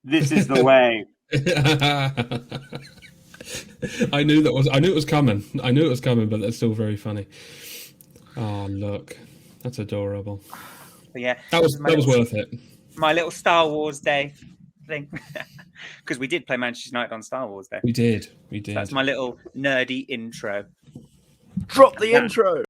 This is the way. I knew it was coming. I knew it was coming, but that's still very funny. Oh, look. That's adorable. But yeah, That this is was that was worth it. my little Star Wars Day thing. Because we did play Manchester United on Star Wars Day. We did. We So that's did. my little nerdy intro. Drop And the that, intro.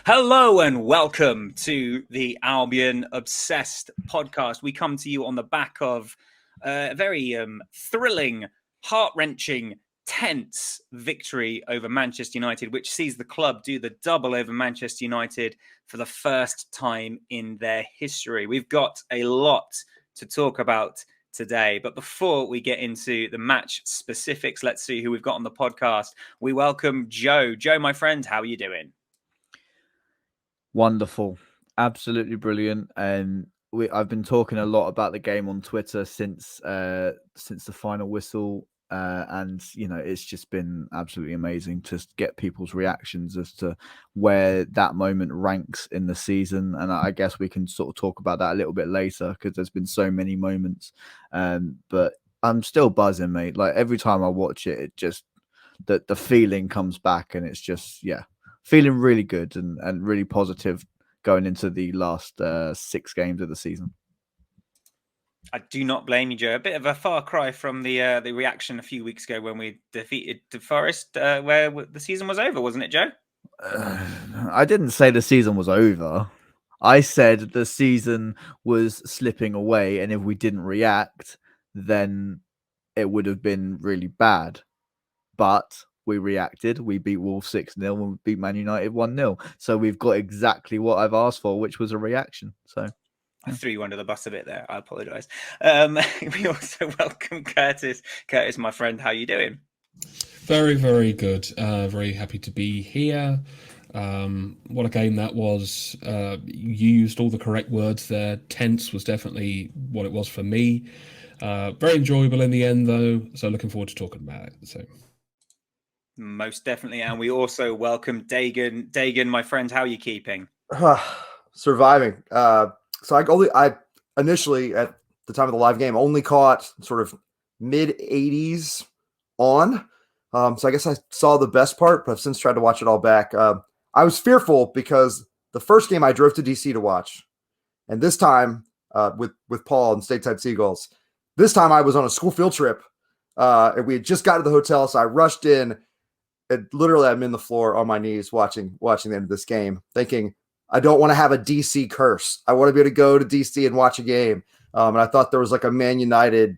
Hello and welcome to the Albion Obsessed podcast. We come to you on the back of a very thrilling, heart-wrenching, tense victory over Manchester United, which sees the club do the double over Manchester United for the first time in their history. We've got a lot to talk about today, but before we get into the match specifics, let's see who we've got on the podcast. We welcome Joe. Joe, my friend, how are you doing? Wonderful, absolutely brilliant. And I've been talking a lot about the game on Twitter since the final whistle, and it's just been absolutely amazing to get people's reactions as to where that moment ranks in the season. And I guess we can sort of talk about that a little bit later because there's been so many moments. But I'm still buzzing, mate. Like every time I watch it, it just the feeling comes back, and it's just feeling really good and really positive going into the last 6 games of the season. I do not blame you, Joe. A bit of a far cry from the reaction a few weeks ago when we defeated Forest, where the season was over, wasn't it, Joe? I didn't say the season was over. I said the season was slipping away, and if we didn't react, then it would have been really bad. But we reacted. We beat Wolves 6-0 and we beat Man United 1-0. So we've got exactly what I've asked for, which was a reaction. So I threw you under the bus a bit there. I apologise. We also welcome Kurtis. Kurtis, my friend, how are you doing? Very, very good. Very happy to be here. What a game that was. You used all the correct words there. Tense was definitely what it was for me. Very enjoyable in the end, though. So looking forward to talking about it. So. Most definitely. And we also welcome Dagan. Dagan, my friend, how are you keeping? Surviving. So I initially at the time of the live game only caught sort of mid 80s on. So I guess I saw the best part, but I've since tried to watch it all back. I was fearful because the first game I drove to DC to watch, and this time with Paul and Stateside Seagulls, this time I was on a school field trip, and we had just got to the hotel, so I rushed in. And literally, I'm in the floor on my knees watching the end of this game, thinking, I don't want to have a DC curse. I want to be able to go to DC and watch a game. And I thought there was like a Man United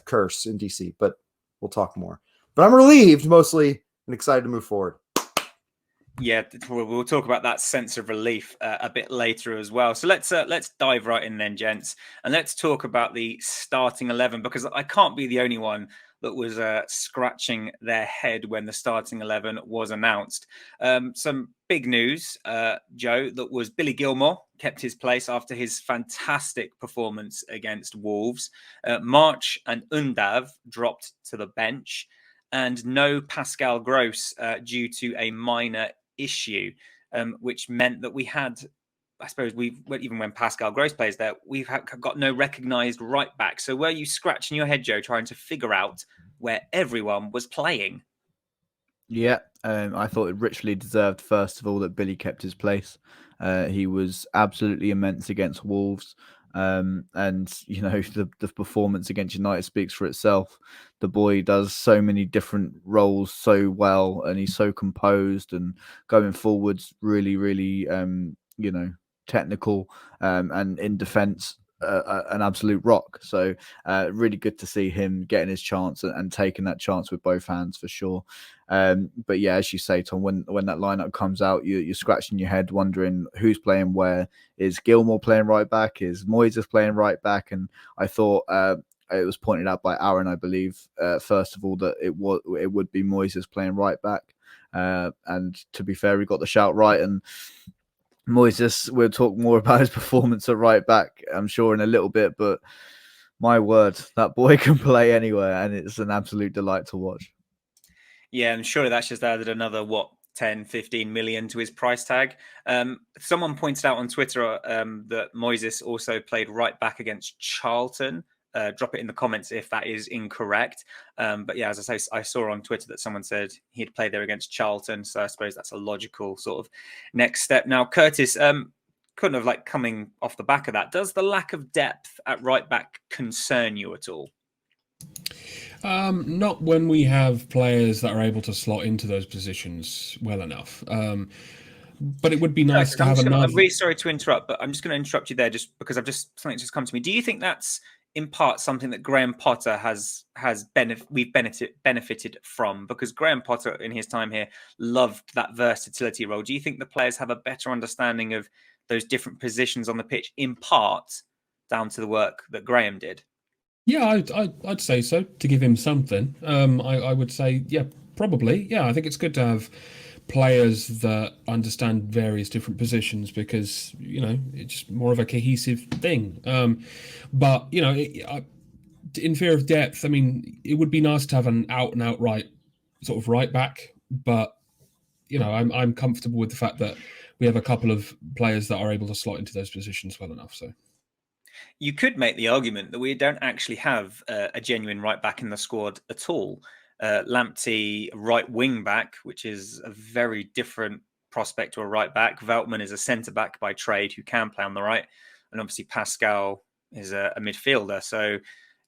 curse in DC, but we'll talk more. But I'm relieved mostly and excited to move forward. Yeah, we'll talk about that sense of relief a bit later as well. So let's dive right in then, gents, and let's talk about the starting 11, because I can't be the only one that was scratching their head when the starting 11 was announced. Some big news, Joe, that was Billy Gilmour kept his place after his fantastic performance against Wolves. March and Undav dropped to the bench, and no Pascal Gross due to a minor issue, which meant that we had, I suppose, even when Pascal Gross plays there, we've got no recognised right back. So were you scratching your head, Joe, trying to figure out where everyone was playing? Yeah, I thought it richly deserved, first of all, that Billy kept his place. He was absolutely immense against Wolves. And the performance against United speaks for itself. The boy does so many different roles so well, and he's so composed and going forwards really, really technical, and in defense an absolute rock. So really good to see him getting his chance and taking that chance with both hands for sure. But yeah, as you say, Tom, when that lineup comes out, you're scratching your head wondering who's playing where. Is Gilmour playing right back? Is Moises playing right back? And I thought it was pointed out by Aaron, I believe, first of all, that it would be Moises playing right back. And to be fair, he got the shout right. And Moises, we'll talk more about his performance at right back, I'm sure, in a little bit, but my word, that boy can play anywhere, and it's an absolute delight to watch. Yeah, and surely that's just added another, 10, 15 million to his price tag. Someone pointed out on Twitter that Moises also played right back against Charlton. Drop it in the comments if that is incorrect. But yeah, as I say, I saw on Twitter that someone said he'd play there against Charlton. So I suppose that's a logical sort of next step. Now, Kurtis, kind of like coming off the back of that, does the lack of depth at right back concern you at all? Not when we have players that are able to slot into those positions well enough. But it would be nice to have another. I'm really sorry to interrupt, but I'm just going to interrupt you there just because something just come to me. Do you think that's in part something that Graham Potter we've benefited from? Because Graham Potter in his time here loved that versatility role. Do you think the players have a better understanding of those different positions on the pitch, in part down to the work that Graham did? Yeah, I'd say so, to give him something. I would say, yeah, probably. Yeah, I think it's good to have players that understand various different positions because, it's more of a cohesive thing. But, in fear of depth, I mean, it would be nice to have an out and outright sort of right back. But, I'm comfortable with the fact that we have a couple of players that are able to slot into those positions well enough. So. You could make the argument that we don't actually have a genuine right back in the squad at all. Lamptey, right wing back, which is a very different prospect to a right back. Veltman is a centre back by trade who can play on the right. And obviously Pascal is a midfielder. So,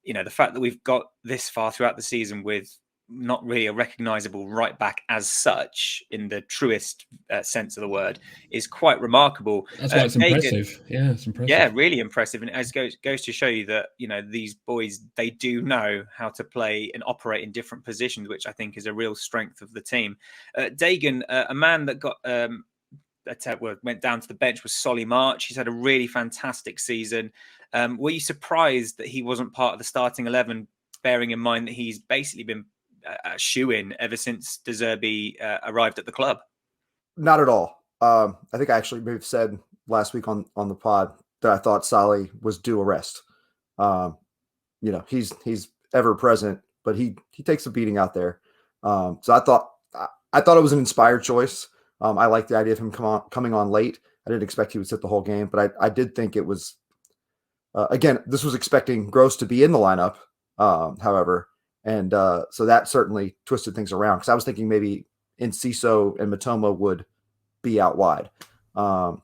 the fact that we've got this far throughout the season with not really a recognisable right back as such in the truest sense of the word is quite remarkable. That's why it's impressive. Yeah, it's impressive. Yeah, really impressive. And it goes to show you that, these boys, they do know how to play and operate in different positions, which I think is a real strength of the team. Dagan, a man that got went down to the bench was Solly March. He's had a really fantastic season. Were you surprised that he wasn't part of the starting 11, bearing in mind that he's basically been a shoe-in ever since De Zerbi arrived at the club? Not at all. I think I actually maybe said last week on the pod that I thought Solly was due a rest. He's ever present, but he takes a beating out there. So I thought it was an inspired choice. I like the idea of him coming on late. I didn't expect he would sit the whole game, but I did think it was. Again, this was expecting Gross to be in the lineup, however. And so that certainly twisted things around because I was thinking maybe Enciso and Matoma would be out wide. But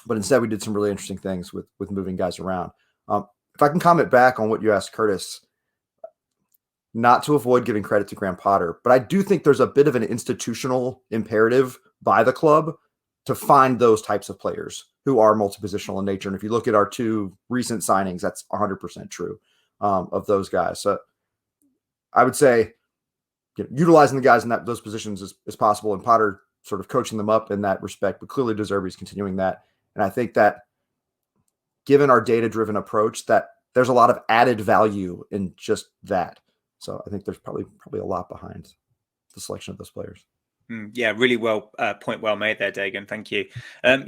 instead we did some really interesting things with moving guys around. If I can comment back on what you asked Kurtis, not to avoid giving credit to Graham Potter, but I do think there's a bit of an institutional imperative by the club to find those types of players who are multi-positional in nature. And if you look at our two recent signings, that's 100% true of those guys. So I would say utilizing the guys in those positions is possible, and Potter sort of coaching them up in that respect, but clearly De Zerbi is continuing that. And I think that given our data-driven approach, that there's a lot of added value in just that. So I think there's probably a lot behind the selection of those players. Yeah, really point well made there, Dagan. Thank you.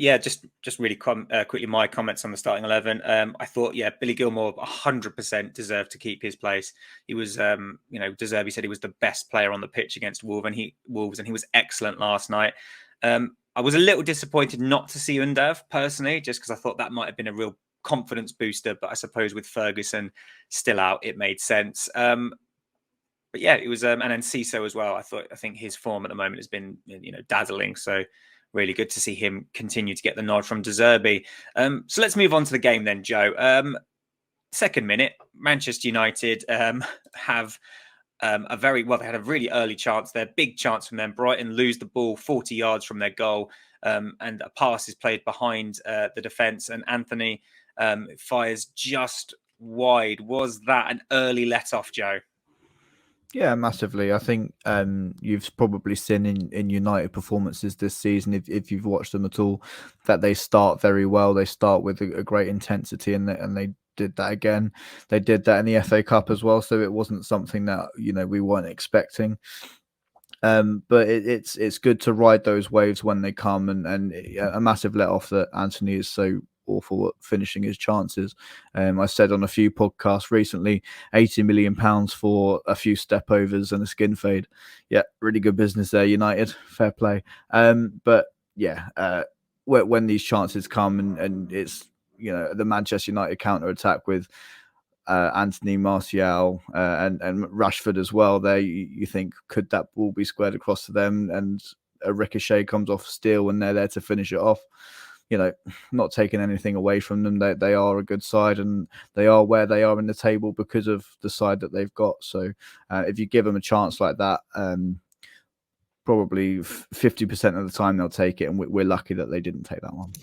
Just really quickly my comments on the starting 11. I thought, Billy Gilmore 100% deserved to keep his place. He was, De Zerbi said he was the best player on the pitch against Wolves, and he was excellent last night. I was a little disappointed not to see Undav personally, just because I thought that might have been a real confidence booster. But I suppose with Ferguson still out, it made sense. But yeah, it was, and then Ciso as well. I think his form at the moment has been, dazzling. So really good to see him continue to get the nod from De Zerbi. So let's move on to the game then, Joe. Second minute, Manchester United have they had a really early chance there, big chance from them. Brighton lose the ball 40 yards from their goal, and a pass is played behind the defence, and Anthony fires just wide. Was that an early let-off, Joe? Yeah, massively. I think you've probably seen in United performances this season, if you've watched them at all, that they start very well. They start with a great intensity, and they did that again. They did that in the FA Cup as well, so it wasn't something that we weren't expecting. But it's good to ride those waves when they come, and a massive let off that Anthony is so awful at finishing his chances. I said on a few podcasts recently, £80 million for a few step overs and a skin fade. Yeah, really good business there, United. Fair play. But yeah, when these chances come and it's, you know, the Manchester United counter attack with Anthony Martial and Rashford as well. There, you think, could that ball be squared across to them? And a ricochet comes off steel, and they're there to finish it off. You know, not taking anything away from them. They are a good side, and they are where they are in the table because of the side that they've got. So, if you give them a chance like that, probably 50% of the time they'll take it, and we're lucky that they didn't take that one.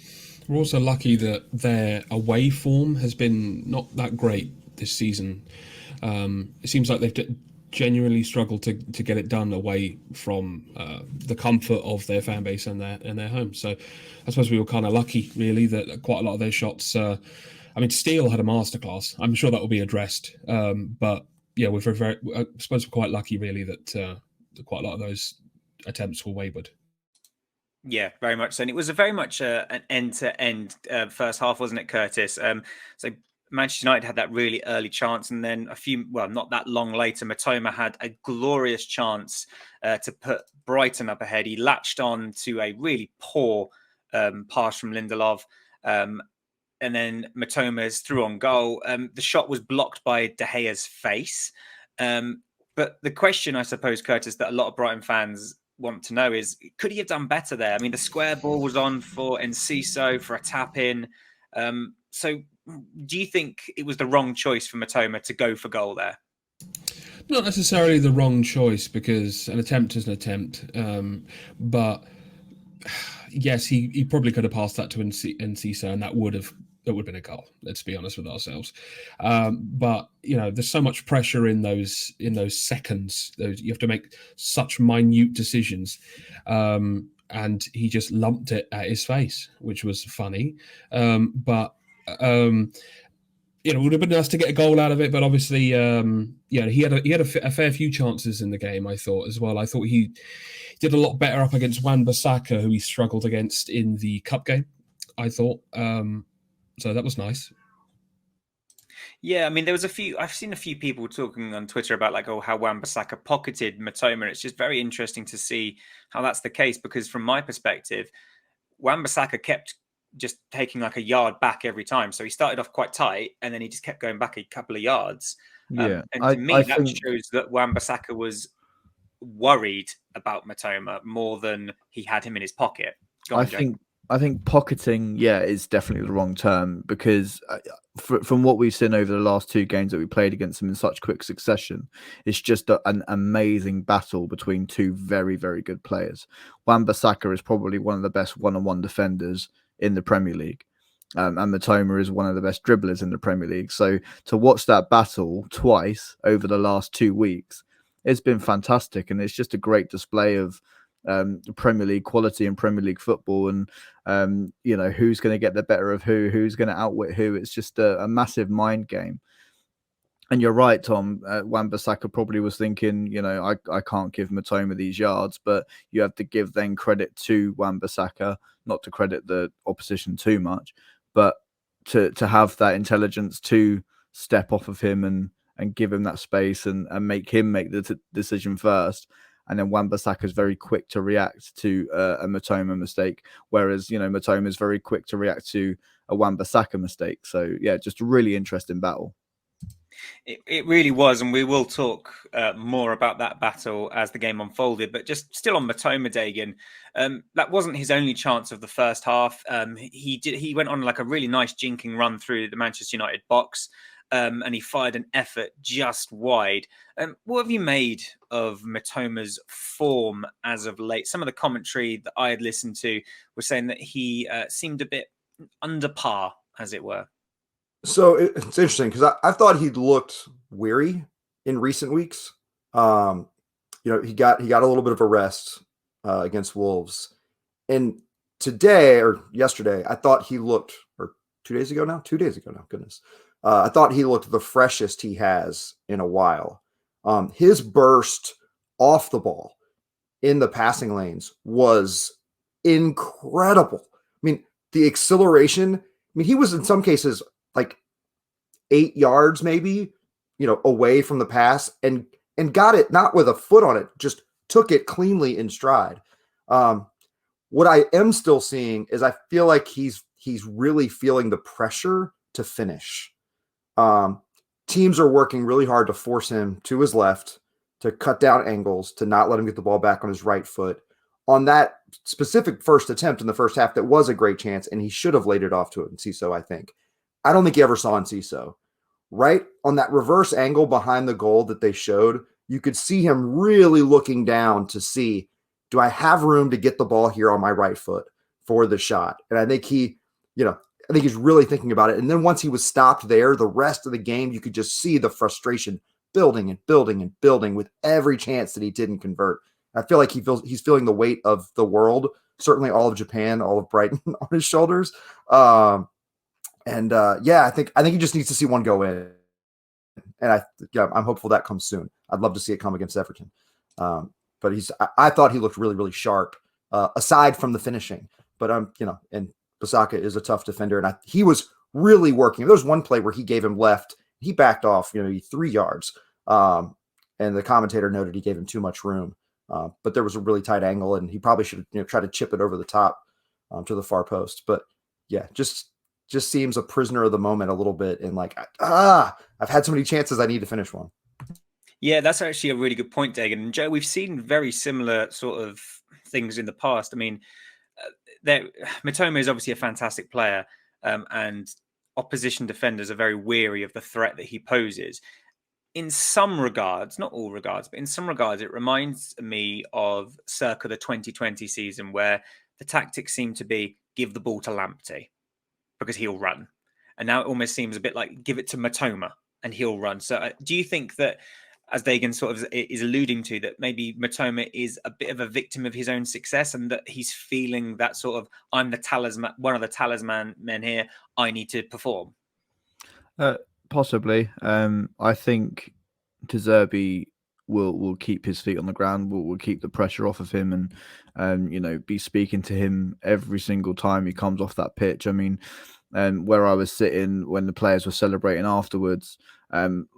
We're also lucky that their away form has been not that great this season. It seems like they've genuinely struggled to get it done away from the comfort of their fan base and their home. So I suppose we were kind of lucky, really, that quite a lot of their shots. I mean, Steele had a masterclass. I'm sure that will be addressed. But yeah, I suppose we're quite lucky, really, that quite a lot of those attempts were wayward. Yeah, very much so. And it was a very much an end-to-end first half, wasn't it, Curtis? So Manchester United had that really early chance, and then not that long later, Matoma had a glorious chance to put Brighton up ahead. He latched on to a really poor pass from Lindelof, and then Matoma's through on goal. The shot was blocked by De Gea's face. But the question, I suppose, Curtis, that a lot of Brighton fans want to know is, could he have done better there? I mean, the square ball was on for Enciso for a tap in. So do you think it was the wrong choice for Matoma to go for goal there? Not necessarily the wrong choice, because an attempt is an attempt. But yes, he probably could have passed that to Enciso, and that would have been a goal. Let's be honest with ourselves. But you know, there's so much pressure in those seconds. You have to make such minute decisions, and he just lumped it at his face, which was funny. But you know, it would have been nice to get a goal out of it. But obviously, he had a fair few chances in the game, I thought, as well. I thought he did a lot better up against Wan-Bissaka, who he struggled against in the cup game, I thought. So that was nice. Yeah, I mean, I've seen a few people talking on Twitter about how Wan-Bissaka pocketed Matoma. It's just very interesting to see how that's the case, because from my perspective, Wan-Bissaka kept just taking a yard back every time. So he started off quite tight, and then he just kept going back a couple of yards. Yeah, and to me, that shows that Wan-Bissaka was worried about Matoma more than he had him in his pocket. I think pocketing, is definitely the wrong term, because from what we've seen over the last two games that we played against them in such quick succession, it's just an amazing battle between two very, very good players. Wan-Bissaka is probably one of the best one-on-one defenders in the Premier League. And Matoma is one of the best dribblers in the Premier League. So to watch that battle twice over the last 2 weeks, it's been fantastic. And it's just a great display of Premier League quality and Premier League football, and who's going to get the better of who's going to outwit who. It's just a massive mind game. And you're right, Tom. Wan-Bissaka probably was thinking, I can't give Matoma these yards, but you have to give then credit to Wan-Bissaka, not to credit the opposition too much, but to have that intelligence to step off of him and give him that space and make him make the decision first. And then Wan-Bissaka is very quick to react to a Matoma mistake, whereas, Matoma is very quick to react to a Wan-Bissaka mistake. So, yeah, just a really interesting battle. It really was, and we will talk more about that battle as the game unfolded. But just still on Matoma, Dagan, that wasn't his only chance of the first half. He went on a really nice jinking run through the Manchester United box, and he fired an effort just wide. What have you made of Matoma's form as of late? Some of the commentary that I had listened to was saying that he seemed a bit under par, as it were. So it's interesting, because I thought he'd looked weary in recent weeks. He got a little bit of a rest against Wolves, and today or yesterday, I thought he looked, or 2 days ago now, goodness. I thought he looked the freshest he has in a while. His burst off the ball in the passing lanes was incredible. I mean, the acceleration mean, he was in some cases like 8 yards, maybe, away from the pass and got it not with a foot on it, just took it cleanly in stride. What I am still seeing is I feel like he's really feeling the pressure to finish. Teams are working really hard to force him to his left, to cut down angles, to not let him get the ball back on his right foot. On that specific first attempt in the first half, that was a great chance, and he should have laid it off to Enciso, I think. I don't think he ever saw Enciso. Right on that reverse angle behind the goal that they showed, you could see him really looking down to see, do I have room to get the ball here on my right foot for the shot? And I think I think he's really thinking about it. And then once he was stopped there, the rest of the game, you could just see the frustration building and building and building with every chance that he didn't convert. I feel like he's feeling the weight of the world, certainly all of Japan, all of Brighton on his shoulders. I think he just needs to see one go in. And I'm hopeful that comes soon. I'd love to see it come against Everton. But I thought he looked really, really sharp, aside from the finishing. But and Basaka is a tough defender, and he was really working. There was one play where he gave him left, he backed off, 3 yards, and the commentator noted he gave him too much room. But there was a really tight angle, and he probably should try to chip it over the top to the far post. But yeah, just seems a prisoner of the moment a little bit, and like, I've had so many chances, I need to finish one. Yeah, that's actually a really good point, Dagan. And Joe, we've seen very similar sort of things in the past. I mean, Mitoma is obviously a fantastic player, and opposition defenders are very weary of the threat that he poses. In some regards, not all regards, but in some regards, it reminds me of circa the 2020 season, where the tactics seem to be give the ball to Lamptey because he'll run. And now it almost seems a bit like give it to Mitoma and he'll run. So do you think that, as Dagan sort of is alluding to, that maybe Mitoma is a bit of a victim of his own success, and that he's feeling that sort of, I'm the talisman, one of the talisman men here, I need to perform? Possibly. I think De Zerbi will keep his feet on the ground, will keep the pressure off of him, and be speaking to him every single time he comes off that pitch. I mean, where I was sitting when the players were celebrating afterwards,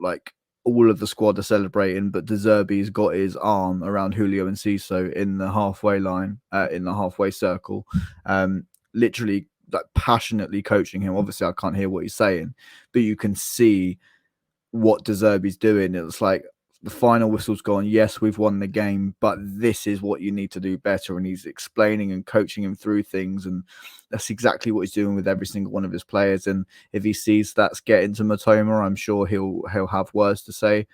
like all of the squad are celebrating, but De Zerbi's got his arm around Julio Enciso in the halfway line, in the halfway circle, literally like passionately coaching him. Obviously, I can't hear what he's saying, but you can see what De Zerbi's doing. It's like the final whistle's gone. Yes, we've won the game, but this is what you need to do better. And he's explaining and coaching him through things. And that's exactly what he's doing with every single one of his players. And if he sees that's getting to Mitoma, I'm sure he'll have words to say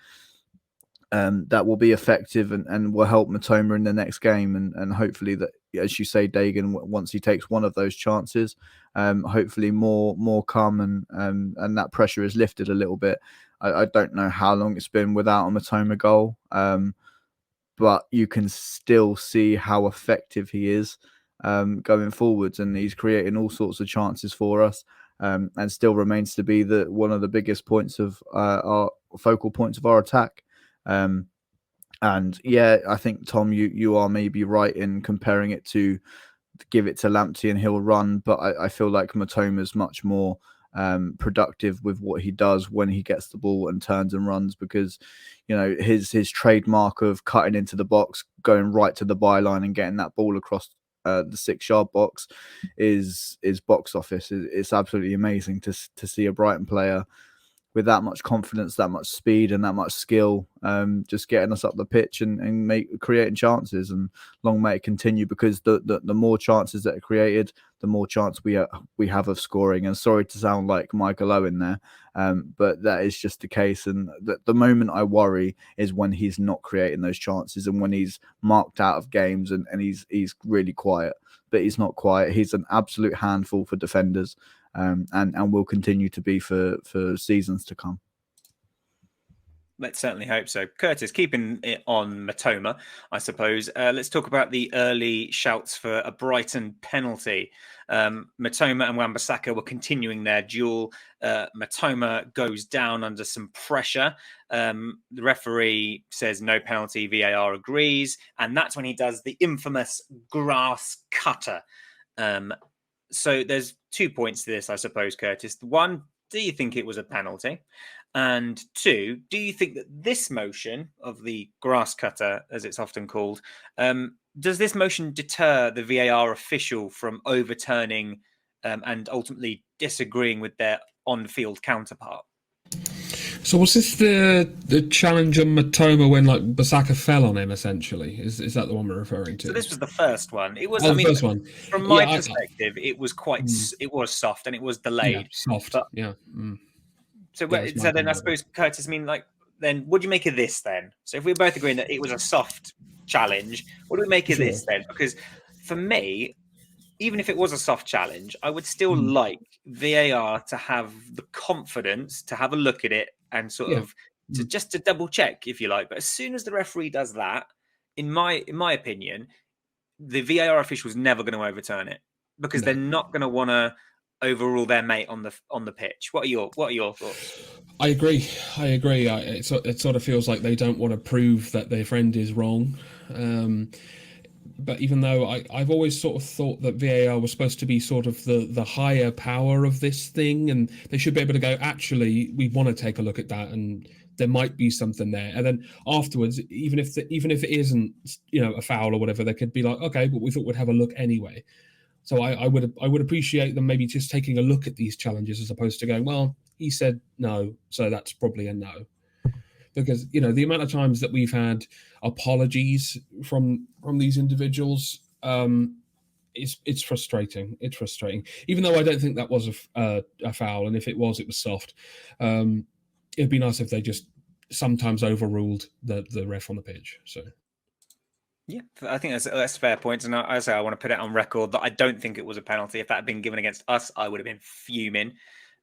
that will be effective and will help Mitoma in the next game. And hopefully that, as you say, Dagan, once he takes one of those chances, hopefully more come and that pressure is lifted a little bit. I don't know how long it's been without a Mitoma goal, but you can still see how effective he is going forwards, and he's creating all sorts of chances for us, and still remains to be one of the biggest points of our focal points of our attack. And yeah, I think, Tom, you are maybe right in comparing it to give it to Lamptey and he'll run, but I feel like Mitoma's much more productive with what he does when he gets the ball and turns and runs, because his trademark of cutting into the box, going right to the byline and getting that ball across the 6-yard box is box office. It's absolutely amazing to see a Brighton player with that much confidence, that much speed, and that much skill, just getting us up the pitch and creating chances. And long may it continue, because the more chances that are created, the more chance we have of scoring. And sorry to sound like Michael Owen there, but that is just the case. And the moment I worry is when he's not creating those chances, and when he's marked out of games and he's really quiet. But he's not quiet. He's an absolute handful for defenders. And will continue to be for seasons to come. Let's certainly hope so. Kurtis, keeping it on Mitoma, I suppose, let's talk about the early shouts for a Brighton penalty. Mitoma and Wan-Bissaka were continuing their duel. Mitoma goes down under some pressure. The referee says no penalty, VAR agrees, and that's when he does the infamous grass cutter. So there's 2 points to this, I suppose, Curtis. One, do you think it was a penalty? And two, do you think that this motion of the grass cutter, as it's often called, does this motion deter the VAR official from overturning and ultimately disagreeing with their on-field counterpart? So was this the challenge on Matoma when like Basaka fell on him? Essentially, is that the one we're referring to? So this was the first one. It was. Oh, I mean, the first one. from my perspective, it was quite. It was soft and it was delayed. Yeah, soft. But, yeah. So, Yeah, so then I suppose, Curtis, I mean, like, then what do you make of this then? So if we're both agreeing that it was a soft challenge, what do we make of this then? Because for me, even if it was a soft challenge, I would still like VAR to have the confidence to have a look at it and sort of to just to double check, if you like. But as soon as the referee does that, in my opinion, the VAR official is never going to overturn it because they're not going to want to overrule their mate on the pitch. What are your thoughts? I agree. It sort of feels like they don't want to prove that their friend is wrong. But even though I've always sort of thought that VAR was supposed to be sort of the higher power of this thing, and they should be able to go, actually, we want to take a look at that, and there might be something there. And then afterwards, even if it isn't, a foul or whatever, they could be like, okay, but we thought we'd have a look anyway. So I would appreciate them maybe just taking a look at these challenges as opposed to going, well, he said no, so that's probably a no. Because the amount of times that we've had apologies from these individuals, it's frustrating. It's frustrating. Even though I don't think that was a foul, and if it was soft. It'd be nice if they just sometimes overruled the ref on the pitch. So. Yeah, I think that's a fair point. And I say I want to put it on record that I don't think it was a penalty. If that had been given against us, I would have been fuming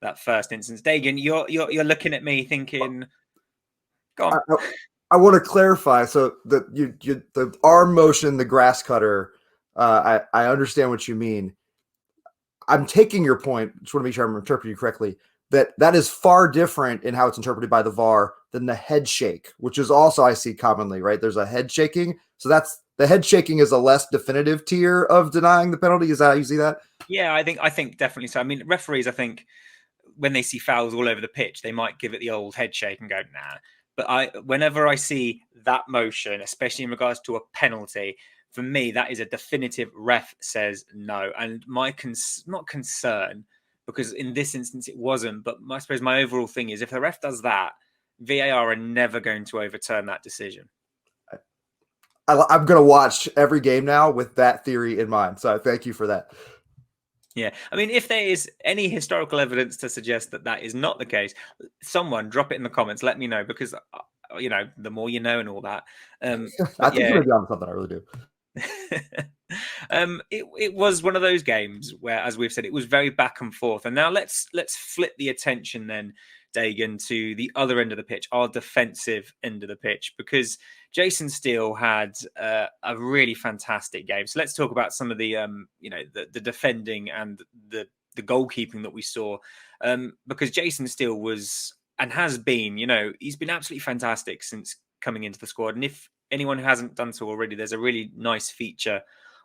that first instance. Dagan, you're looking at me thinking, go on. I want to clarify. So the arm motion, the grass cutter, I understand what you mean. I'm taking your point. Just want to make sure I'm interpreting you correctly. That is far different in how it's interpreted by the VAR than the head shake, which is also I see commonly, right? There's a head shaking. So that's the head shaking is a less definitive tier of denying the penalty. Is that how you see that? Yeah, I think definitely so. I mean, referees, I think when they see fouls all over the pitch, they might give it the old head shake and go, nah. But whenever I see that motion, especially in regards to a penalty, for me, that is a definitive ref says no. And my not concern, because in this instance it wasn't, but I suppose my overall thing is if the ref does that, VAR are never going to overturn that decision. I'm going to watch every game now with that theory in mind. So thank you for that. Yeah. I mean, if there is any historical evidence to suggest that is not the case, someone drop it in the comments. Let me know because, the more you know and all that. I think you're going to be on something. I really do. It was one of those games where, as we've said, it was very back and forth. And now let's flip the attention then, Dagan, to the other end of the pitch, our defensive end of the pitch, because Jason Steele had a really fantastic game. So let's talk about some of the the defending and the goalkeeping that we saw, because Jason Steele was and has been, he's been absolutely fantastic since coming into the squad. And if anyone who hasn't done so already, there's a really nice feature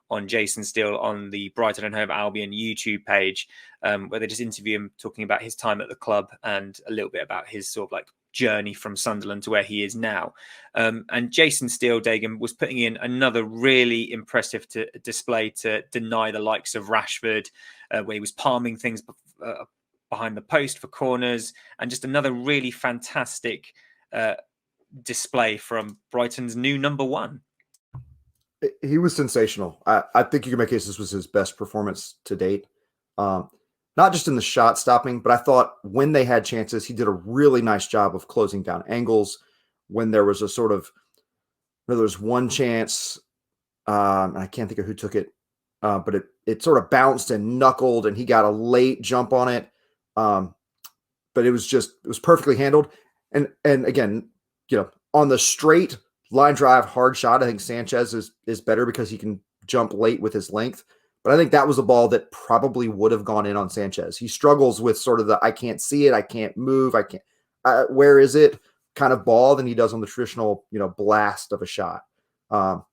on Jason Steele on the Brighton and Hove Albion YouTube page, where they just interview him talking about his time at the club and a little bit about his sort of like journey from Sunderland to where he is now. And Jason Steele, Dagan, was putting in another really impressive display to deny the likes of Rashford, where he was palming things behind the post for corners, and just another really fantastic display from Brighton's new number one. He was sensational. I think you can make a case this was his best performance to date. Not just in the shot stopping, but I thought when they had chances, he did a really nice job of closing down angles. When there was there was one chance, I can't think of who took it, but it sort of bounced and knuckled, and he got a late jump on it. But it was perfectly handled. And again, on the straight line drive hard shot, I think Sanchez is better because he can jump late with his length. But I think that was a ball that probably would have gone in on Sanchez. He struggles with sort of the I can't see it, I can't move, I can't. Where is it? Kind of ball than he does on the traditional blast of a shot. So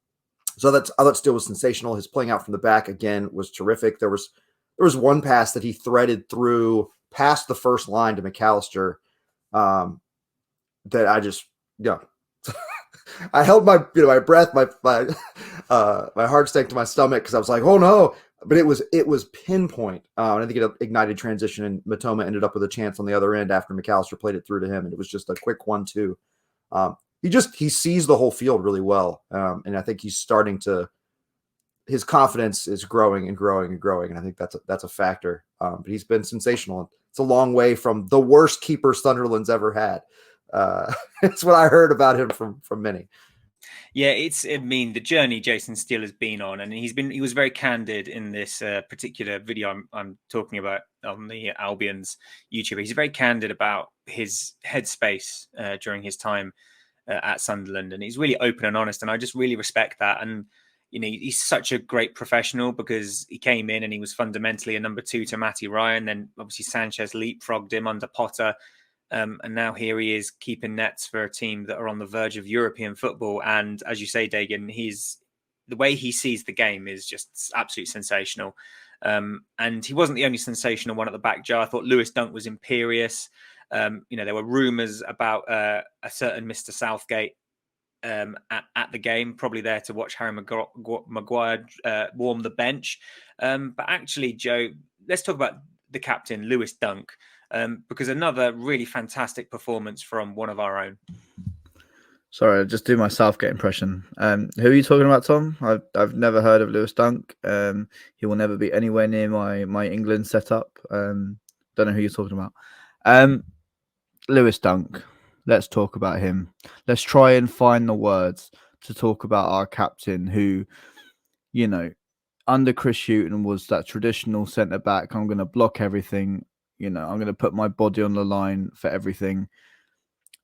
I thought Steele was sensational. His playing out from the back again was terrific. There there was one pass that he threaded through past the first line to McAllister, that I just, I held my, my breath, my heart sank to my stomach because I was like, oh no. But it was pinpoint. And I think it ignited transition, and Matoma ended up with a chance on the other end after McAllister played it through to him. And it was just a quick 1-2. He sees the whole field really well. And I think he's starting to, his confidence is growing and growing and growing. And I think that's a factor. But he's been sensational. It's a long way from the worst keeper Sunderland's ever had. It's what I heard about him from many. Yeah, the journey Jason Steele has been on, and he was very candid in this particular video I'm talking about on the Albion's YouTube. He's very candid about his headspace during his time at Sunderland, and he's really open and honest, and I just really respect that. And he's such a great professional because he came in and he was fundamentally a number 2 to Matty Ryan. Then obviously Sanchez leapfrogged him under Potter. And now here he is keeping nets for a team that are on the verge of European football. And as you say, Dagan, the way he sees the game is just absolutely sensational. And he wasn't the only sensational one at the back, Joe. I thought Lewis Dunk was imperious. There were rumours about a certain Mr. Southgate at the game, probably there to watch Harry Maguire warm the bench. But actually, Joe, let's talk about the captain, Lewis Dunk. Because another really fantastic performance from one of our own. Sorry, I'll just do my Southgate impression. Who are you talking about, Tom? I've never heard of Lewis Dunk. He will never be anywhere near my England setup. Don't know who you're talking about. Lewis Dunk. Let's talk about him. Let's try and find the words to talk about our captain who, under Chris Hughton was that traditional centre-back. I'm going to block everything. I'm going to put my body on the line for everything.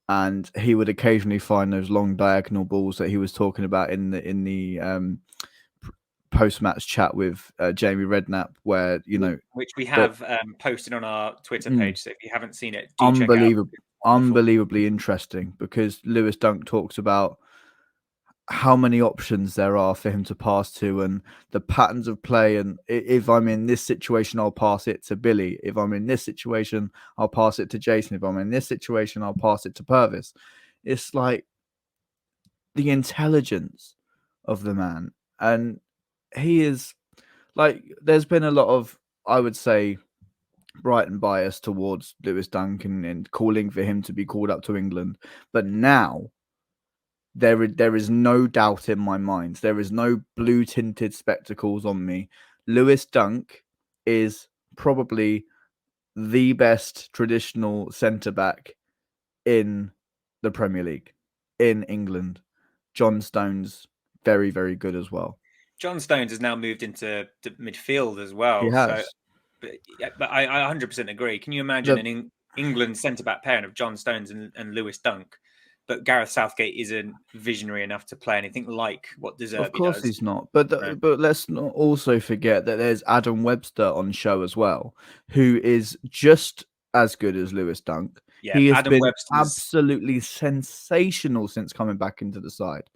And he would occasionally find those long diagonal balls that he was talking about in the post-match chat with Jamie Redknapp, where, which we have posted on our Twitter page. So if you haven't seen it, do check out. Unbelievably interesting, because Lewis Dunk talks about how many options there are for him to pass to and the patterns of play. And if I'm in this situation, I'll pass it to Billy. If I'm in this situation, I'll pass it to Jason. If I'm in this situation, I'll pass it to Purvis. It's like the intelligence of the man. And he is like, there's been a lot of, I would say, Brighton bias towards Lewis Dunk and calling for him to be called up to England. But now, there is no doubt in my mind. There is no blue-tinted spectacles on me. Lewis Dunk is probably the best traditional centre-back in the Premier League, in England. John Stones, very, very good as well. John Stones has now moved into midfield as well. He has. So, but I 100% agree. Can you imagine an England centre-back pairing of John Stones and Lewis Dunk? But Gareth Southgate isn't visionary enough to play anything like what De Zerbi does. Of course he's not. But let's not also forget that there's Adam Webster on show as well, who is just as good as Lewis Dunk. Yeah, he has Adam been Webster's absolutely sensational since coming back into the side.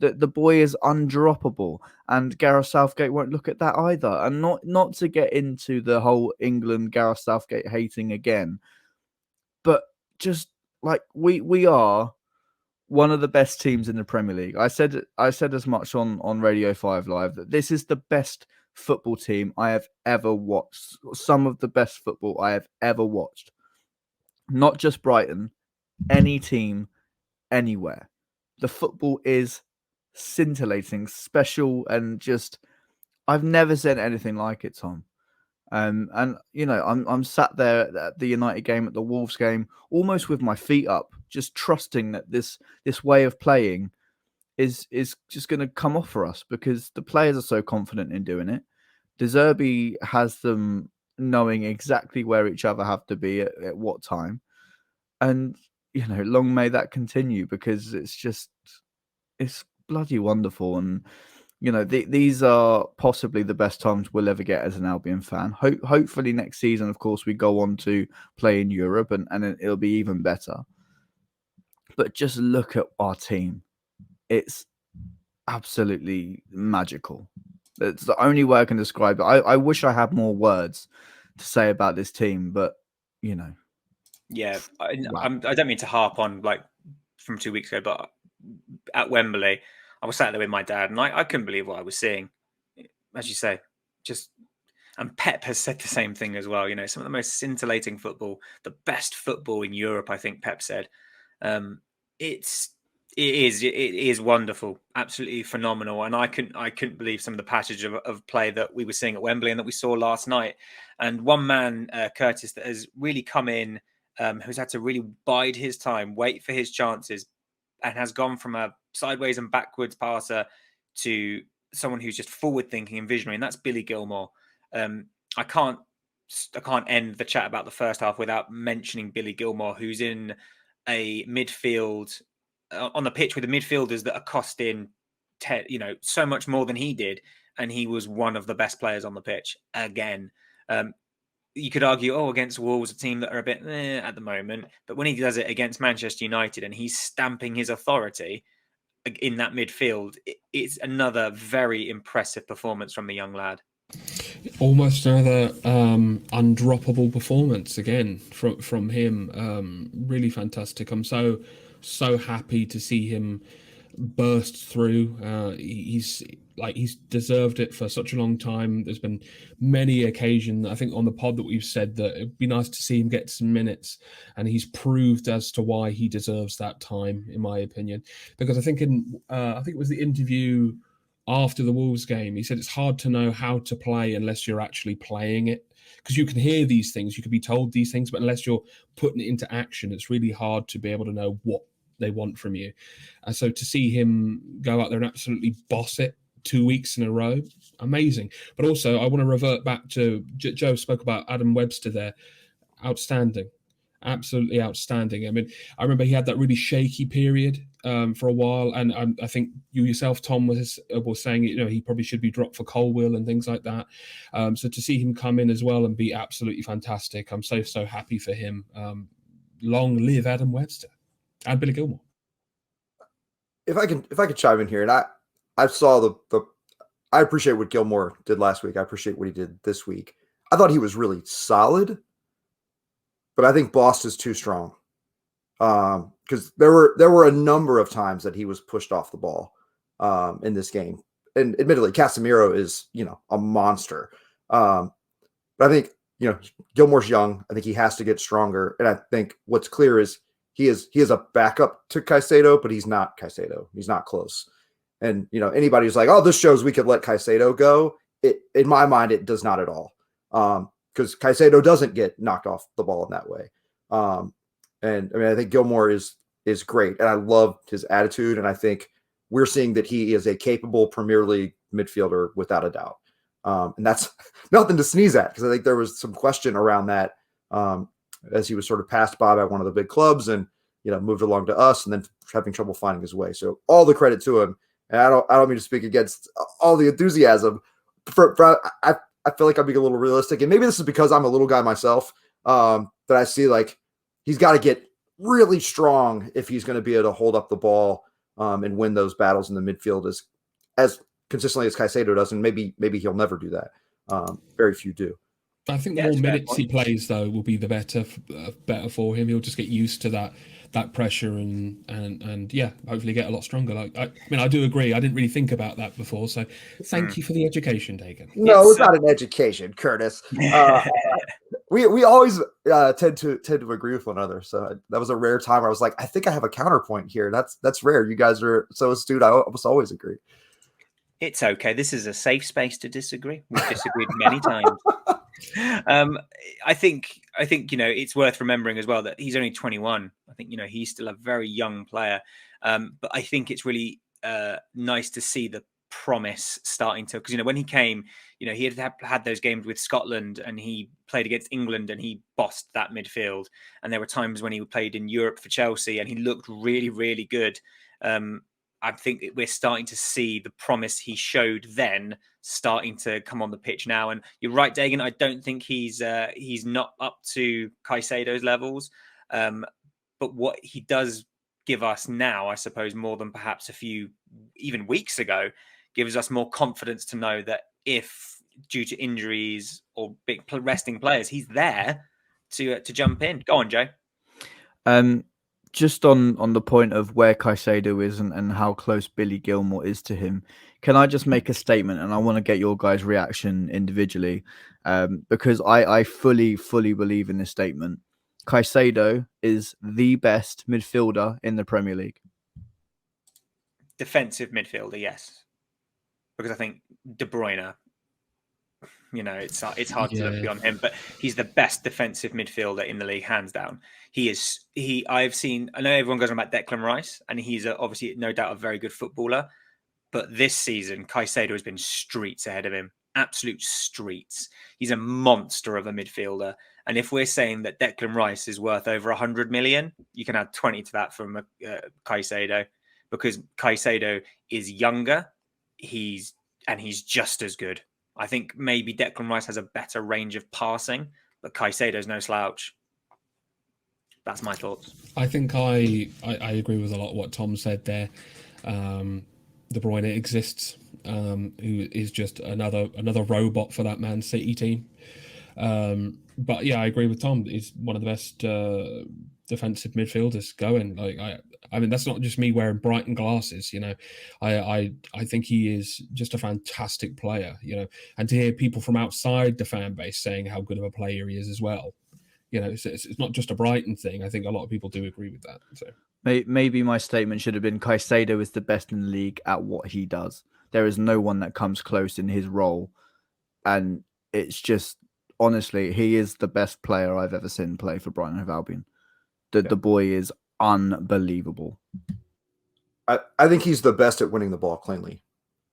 The boy is undroppable, and Gareth Southgate won't look at that either. And not to get into the whole England Gareth Southgate hating again, but just like we are one of the best teams in the Premier League. I said as much on Radio 5 Live that this is the best football team I have ever watched. Some of the best football I have ever watched. Not just Brighton, any team, anywhere. The football is scintillating, special, and just I've never seen anything like it, Tom. And I'm sat there at the United game, at the Wolves game, almost with my feet up, just trusting that this way of playing is just going to come off for us because the players are so confident in doing it. De Zerbi has them knowing exactly where each other have to be at what time, and long may that continue because it's bloody wonderful. And these are possibly the best times we'll ever get as an Albion fan. Hopefully next season, of course, we go on to play in Europe and it'll be even better. But just look at our team. It's absolutely magical. It's the only way I can describe it. I wish I had more words to say about this team, but you know. Yeah, Wow. I don't mean to harp on like from 2 weeks ago, but at Wembley, I was sat there with my dad, and I couldn't believe what I was seeing. As you say, just and Pep has said the same thing as well. You know, some of the most scintillating football, the best football in Europe. I think Pep said, it is wonderful, absolutely phenomenal. And I couldn't believe some of the passage of play that we were seeing at Wembley and that we saw last night. And one man, Kurtis, that has really come in, who's had to really bide his time, wait for his chances, and has gone from a sideways and backwards passer to someone who's just forward thinking and visionary, and that's Billy Gilmore. I can't end the chat about the first half without mentioning Billy Gilmore, who's in a midfield on the pitch with the midfielders that are costing so much more than he did, and he was one of the best players on the pitch again. You could argue, against Wolves, a team that are a bit at the moment, but when he does it against Manchester United and he's stamping his authority in that midfield, it's another very impressive performance from the young lad. Almost another undroppable performance again from him. Really fantastic. I'm so happy to see him burst through. He's deserved it for such a long time. There's been many occasions, I think, on the pod that we've said that it'd be nice to see him get some minutes, and he's proved as to why he deserves that time, in my opinion. Because I think I think it was the interview after the Wolves game, he said it's hard to know how to play unless you're actually playing it. Because you can hear these things, you can be told these things, but unless you're putting it into action, it's really hard to be able to know what they want from you. And so to see him go out there and absolutely boss it 2 weeks in a row, amazing. But also, I want to revert back to Joe spoke about Adam Webster there. Outstanding. Absolutely outstanding. I mean, I remember he had that really shaky period for a while, and I think you yourself, Tom, was saying, he probably should be dropped for Colwill and things like that. So to see him come in as well and be absolutely fantastic, I'm so happy for him. Long live Adam Webster and Billy Gilmore. If I could chime in here, and I saw I appreciate what Gilmore did last week. I appreciate what he did this week. I thought he was really solid, but I think Bost is too strong. Because there were a number of times that he was pushed off the ball in this game. And admittedly, Casemiro is, a monster. But I think, Gilmore's young. I think he has to get stronger. And I think what's clear is he is a backup to Caicedo, but he's not Caicedo. He's not close. And, anybody who's like, oh, this shows we could let Caicedo go. In my mind, it does not at all. Because Caicedo doesn't get knocked off the ball in that way. And I mean, I think Gilmore is great, and I love his attitude. And I think we're seeing that he is a capable Premier League midfielder without a doubt. And that's nothing to sneeze at, because I think there was some question around that as he was sort of passed by one of the big clubs and moved along to us, and then having trouble finding his way. So all the credit to him. And I don't mean to speak against all the enthusiasm. I feel like I'm being a little realistic, and maybe this is because I'm a little guy myself. That I see like he's got to get really strong if he's going to be able to hold up the ball and win those battles in the midfield as consistently as Caicedo does. And maybe he'll never do that. Very few do. I think the more minutes he plays, though, will be the better for him. He'll just get used to that pressure and yeah, hopefully get a lot stronger. I mean, I do agree. I didn't really think about that before. So thank you for the education, Dagan. No, it's not an education, Kurtis. We always tend to agree with one another. So that was a rare time where I was like, I think I have a counterpoint here. That's rare. You guys are so astute. I almost always agree. It's okay. This is a safe space to disagree. We've disagreed many times. I think it's worth remembering as well that he's only 21. I think he's still a very young player. But I think it's really nice to see the promise starting to, because when he came, he had those games with Scotland and he played against England and he bossed that midfield. And there were times when he played in Europe for Chelsea and he looked really, really good. I think we're starting to see the promise he showed then starting to come on the pitch now. And you're right, Dagan. I don't think he's not up to Caicedo's levels. But what he does give us now, I suppose, more than perhaps a few even weeks ago, gives us more confidence to know that if due to injuries or big resting players, he's there to jump in. Go on, Joe. Just on the point of where Caicedo is and how close Billy Gilmour is to him, can I just make a statement? And I want to get your guys' reaction individually, because I fully believe in this statement. Caicedo is the best midfielder in the Premier League. Defensive midfielder, yes, because I think De Bruyne, it's hard to look beyond him, but he's the best defensive midfielder in the league, hands down. I know everyone goes on about Declan Rice, and he's obviously no doubt a very good footballer, but this season Caicedo has been streets ahead of him, absolute streets. He's a monster of a midfielder, and if we're saying that Declan Rice is worth over 100 million, you can add 20 to that from Caicedo, because Caicedo is younger, he's just as good. I think maybe Declan Rice has a better range of passing, but Caicedo's no slouch. That's my thoughts. I think I agree with a lot of what Tom said there. De Bruyne exists, who is just another robot for that Man City team. But yeah, I agree with Tom. He's one of the best defensive midfielders going. I mean, that's not just me wearing Brighton glasses. I think he is just a fantastic player. And to hear people from outside the fan base saying how good of a player he is as well. It's not just a Brighton thing. I think a lot of people do agree with that. So maybe my statement should have been Caicedo is the best in the league at what he does. There is no one that comes close in his role, and it's just honestly, he is the best player I've ever seen play for Brighton and Albion. The boy is unbelievable. I think he's the best at winning the ball cleanly.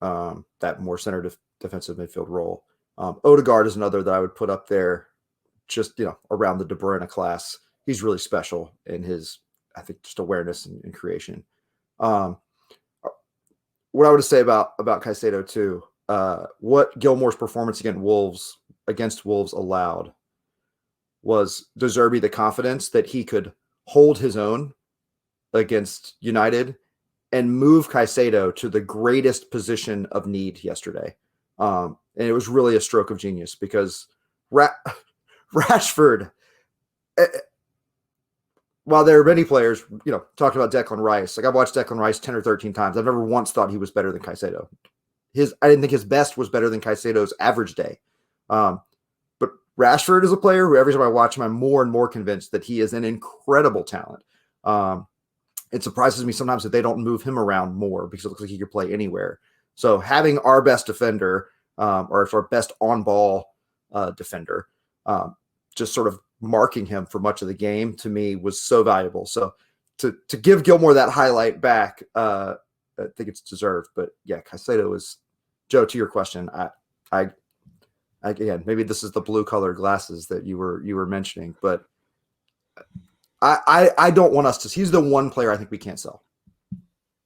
That more centered defensive midfield role. Odegaard is another that I would put up there. Just around the De Bruyne class, he's really special in his, I think, just awareness and creation. What I would say about Caicedo too, what Gilmour's performance against Wolves allowed was De Zerbi the confidence that he could hold his own against United and move Caicedo to the greatest position of need yesterday. And it was really a stroke of genius because Rashford, while there are many players, talking about Declan Rice, I've watched Declan Rice 10 or 13 times. I've never once thought he was better than Caicedo. I didn't think his best was better than Caicedo's average day. But Rashford is a player who every time I watch him, I'm more and more convinced that he is an incredible talent. It surprises me sometimes that they don't move him around more because it looks like he could play anywhere. So having our best defender, or our best on-ball defender, just sort of marking him for much of the game, to me was so valuable. So to give Gilmour that highlight back, I think it's deserved. But yeah, Caicedo is, Joe, to your question, I again, maybe this is the blue color glasses that you were mentioning, but I don't want us to. He's the one player I think we can't sell.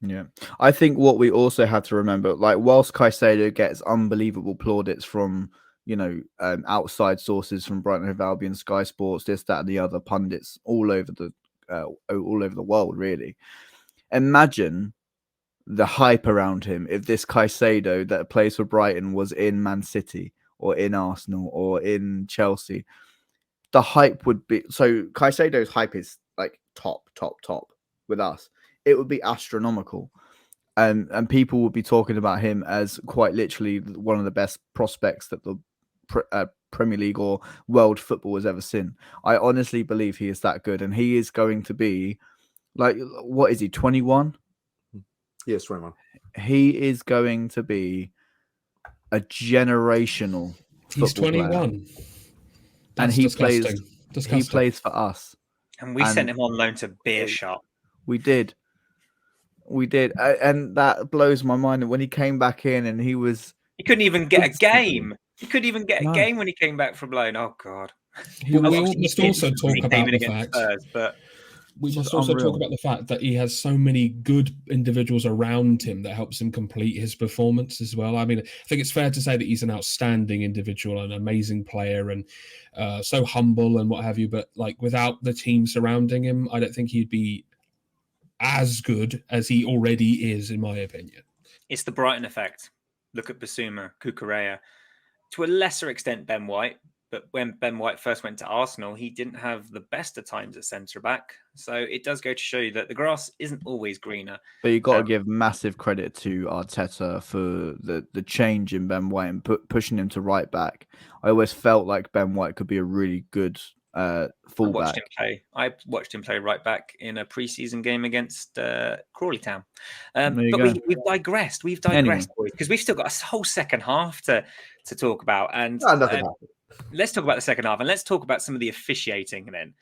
Yeah, I think what we also have to remember, whilst Caicedo gets unbelievable plaudits from outside sources from Brighton and Albion, Sky Sports, this, that, and the other, pundits all over the world, really. Imagine the hype around him if this Caicedo that plays for Brighton was in Man City or in Arsenal or in Chelsea. The hype would be Caicedo's hype is top with us. It would be astronomical. And people would be talking about him as quite literally one of the best prospects that the Premier League or world football has ever seen. I honestly believe he is that good, and he is going to be what is he, 21? Yes, 21. He is going to be a generational. He's 21, player. And he disgusting. He plays for us, and we sent him on loan to Beershot. We did, and that blows my mind. When he came back in, and he couldn't even get a game. He couldn't even get a game when he came back from loan. Oh God! We must also talk about the fact. We must also talk about the fact that he has so many good individuals around him that helps him complete his performance as well. I mean, I think it's fair to say that he's an outstanding individual, an amazing player, and so humble and what have you. But without the team surrounding him, I don't think he'd be as good as he already is, in my opinion. It's the Brighton effect. look at Basuma, Kukurea, to a lesser extent Ben White. But when Ben White first went to Arsenal, he didn't have the best of times at centre back. So it does go to show you that the grass isn't always greener. But you got to give massive credit to Arteta for the change in Ben White and pushing him to right back. I always felt like Ben White could be a really good fullback. I watched him play right back in a pre-season game against Crawley Town. But we've digressed. We've digressed because we've still got a whole second half to talk about. And let's talk about the second half, and let's talk about some of the officiating then,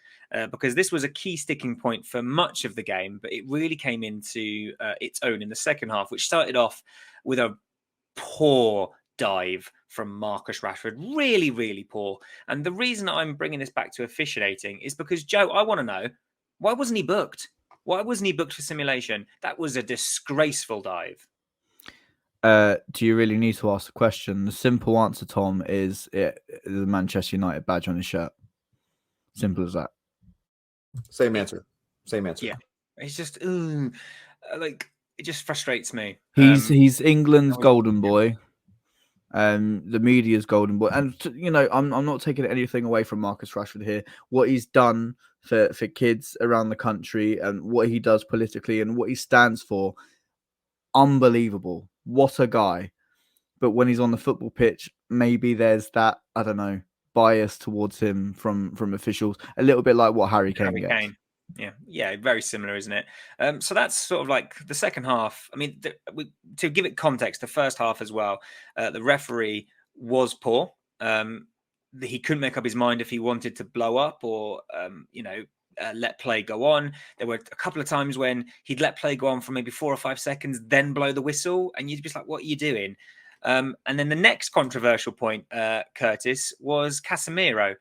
because this was a key sticking point for much of the game, but it really came into its own in the second half, which started off with a poor dive from Marcus Rashford. Really, really poor. And the reason I'm bringing this back to officiating is because, Joe, I want to know, why wasn't he booked? Why wasn't he booked for simulation? That was a disgraceful dive. Do you really need to ask the question? The simple answer, Tom, is the Manchester United badge on his shirt. Simple as that. Same answer. Yeah. It's just, it just frustrates me. He's England's golden boy. The media's golden boy. And, I'm not taking anything away from Marcus Rashford here. What he's done for kids around the country and what he does politically and what he stands for, unbelievable. What a guy. But when he's on the football pitch, maybe there's that, I don't know, bias towards him from officials. A little bit like what Harry Kane gets. Yeah, very similar, isn't it? So that's sort of like the second half. I mean, to give it context, the first half as well, the referee was poor. He couldn't make up his mind if he wanted to blow up or, let play go on. There were a couple of times when he'd let play go on for maybe 4 or 5 seconds, then blow the whistle, and you'd be like, what are you doing? And then the next controversial point, Curtis, was Casemiro,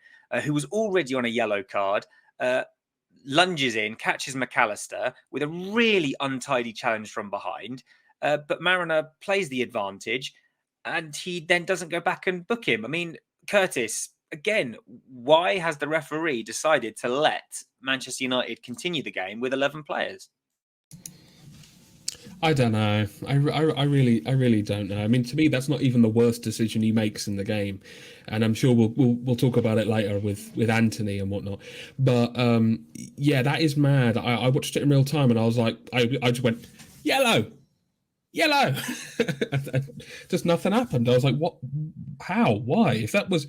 who was already on a yellow card, lunges in, catches McAllister with a really untidy challenge from behind. But Mariner plays the advantage, and he then doesn't go back and book him. I mean, Curtis, again, why has the referee decided to let Manchester United continue the game with 11 players? I don't know. I really don't know. I mean, to me, that's not even the worst decision he makes in the game, and I'm sure we'll talk about it later with Anthony and whatnot. But yeah, that is mad. I watched it in real time, and I was like, I just went yellow. Just nothing happened. I was like, what? How? Why? If that was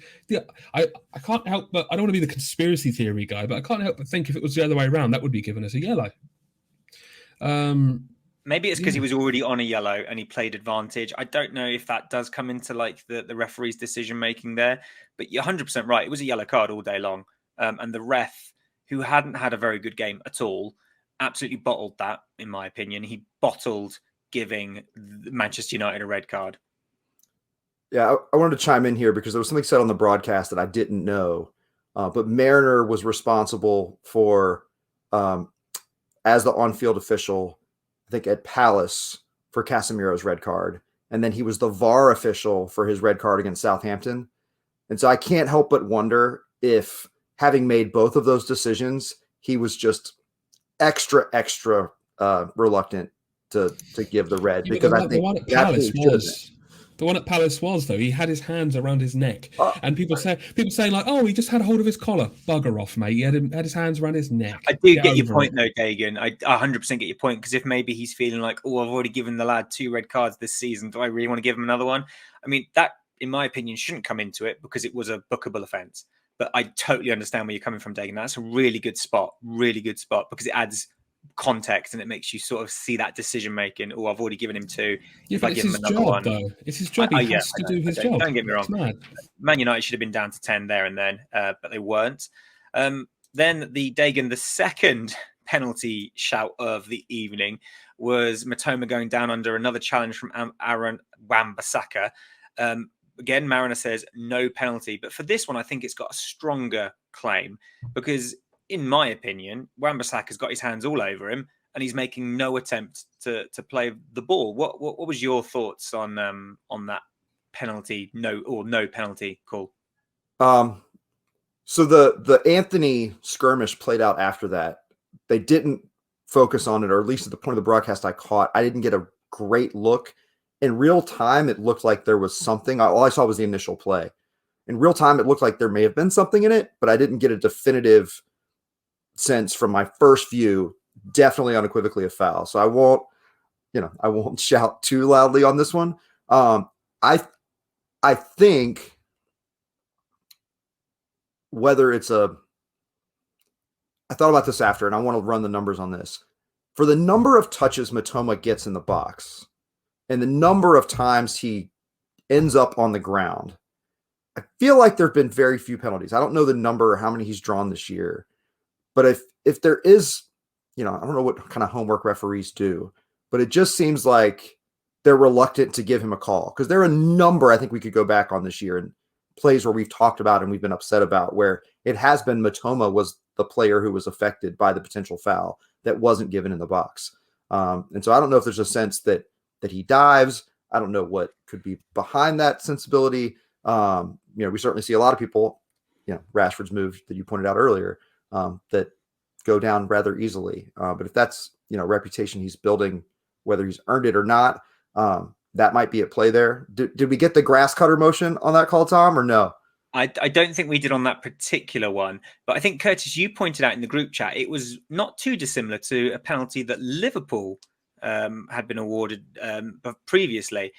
I can't help but, I don't want to be the conspiracy theory guy, but I can't help but think if it was the other way around, that would be giving us a yellow. Maybe it's because he was already on a yellow and he played advantage. I don't know if that does come into like the referee's decision making there, but you're 100% right. It was a yellow card all day long, and the ref, who hadn't had a very good game at all, absolutely bottled that. In my opinion, he bottled giving Manchester United a red card. Yeah, I wanted to chime in here because there was something said on the broadcast that I didn't know, but Mariner was responsible for, as the on-field official, I think at Palace, for Casemiro's red card. And then he was the VAR official for his red card against Southampton. And so I can't help but wonder if, having made both of those decisions, he was just extra reluctant to give the red, because I think the one at Palace was, though, he had his hands around his neck, and people saying like, oh, he just had a hold of his collar. Bugger off, mate. He had his hands around his neck. I do get your point, though, Dagan. I 100% get your point, because if maybe he's feeling like, oh, I've already given the lad 2 red cards this season, do I really want to give him another one? I mean, that, in my opinion, shouldn't come into it, because it was a bookable offence. But I totally understand where you're coming from, Dagan. That's a really good spot, because it adds context and it makes you sort of see that decision making. Oh, I've already given him 2. Yeah, but it's his job, though. It's his job. He has to do his job. Don't get me wrong. Man United should have been down to 10 there and then, but they weren't. Then the second penalty shout of the evening was Matoma going down under another challenge from Aaron Wan-Bissaka. Again, Mariner says no penalty, but for this one, I think it's got a stronger claim, because in my opinion, Wan-Bissaka's got his hands all over him and he's making no attempt to play the ball. What was your thoughts on that penalty, no penalty call? So the Anthony skirmish played out after that. They didn't focus on it, or at least at the point of the broadcast I caught, I didn't get a great look in real time, it looked like there was something. All I saw was the initial play. In real time, it looked like there may have been something in it, but I didn't get a definitive sense from my first view. Definitely unequivocally a foul. So I won't shout too loudly on this one. I think whether it's I thought about this after, and I want to run the numbers on this. For the number of touches Matoma gets in the box and the number of times he ends up on the ground, I feel like there have been very few penalties. I don't know the number or how many he's drawn this year, but if there is, I don't know what kind of homework referees do, but it just seems like they're reluctant to give him a call, because there are a number I think we could go back on this year and plays where we've talked about and we've been upset about where it has been Matoma was the player who was affected by the potential foul that wasn't given in the box. And so I don't know if there's a sense that he dives. I don't know what could be behind that sensibility. We certainly see a lot of people, Rashford's move that you pointed out earlier, that go down rather easily. But if that's, reputation he's building, whether he's earned it or not, that might be at play there. Did we get the grass cutter motion on that call, Tom, or no? I don't think we did on that particular one, but I think, Kurtis, you pointed out in the group chat, it was not too dissimilar to a penalty that Liverpool had been awarded previously.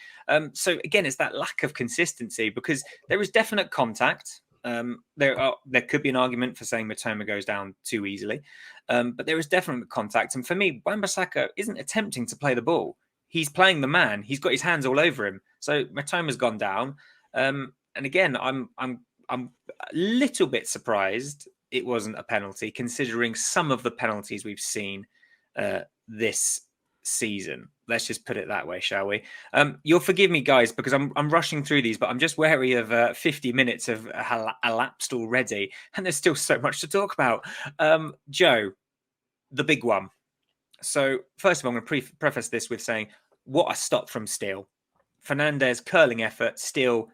So again, it's that lack of consistency, because there is definite contact. There could be an argument for saying Matoma goes down too easily, but there is definite contact. And for me, Wan-Bissaka isn't attempting to play the ball. He's playing the man. He's got his hands all over him. So Matoma's gone down. And again, I'm a little bit surprised it wasn't a penalty, considering some of the penalties we've seen this season. Let's just put it that way, shall we? You'll forgive me, guys, because I'm rushing through these, but I'm just wary of 50 minutes have elapsed already, and there's still so much to talk about. Joe, the big one. So first of all, I'm going to preface this with saying, what a stop from Steele. Fernandez curling effort, Steele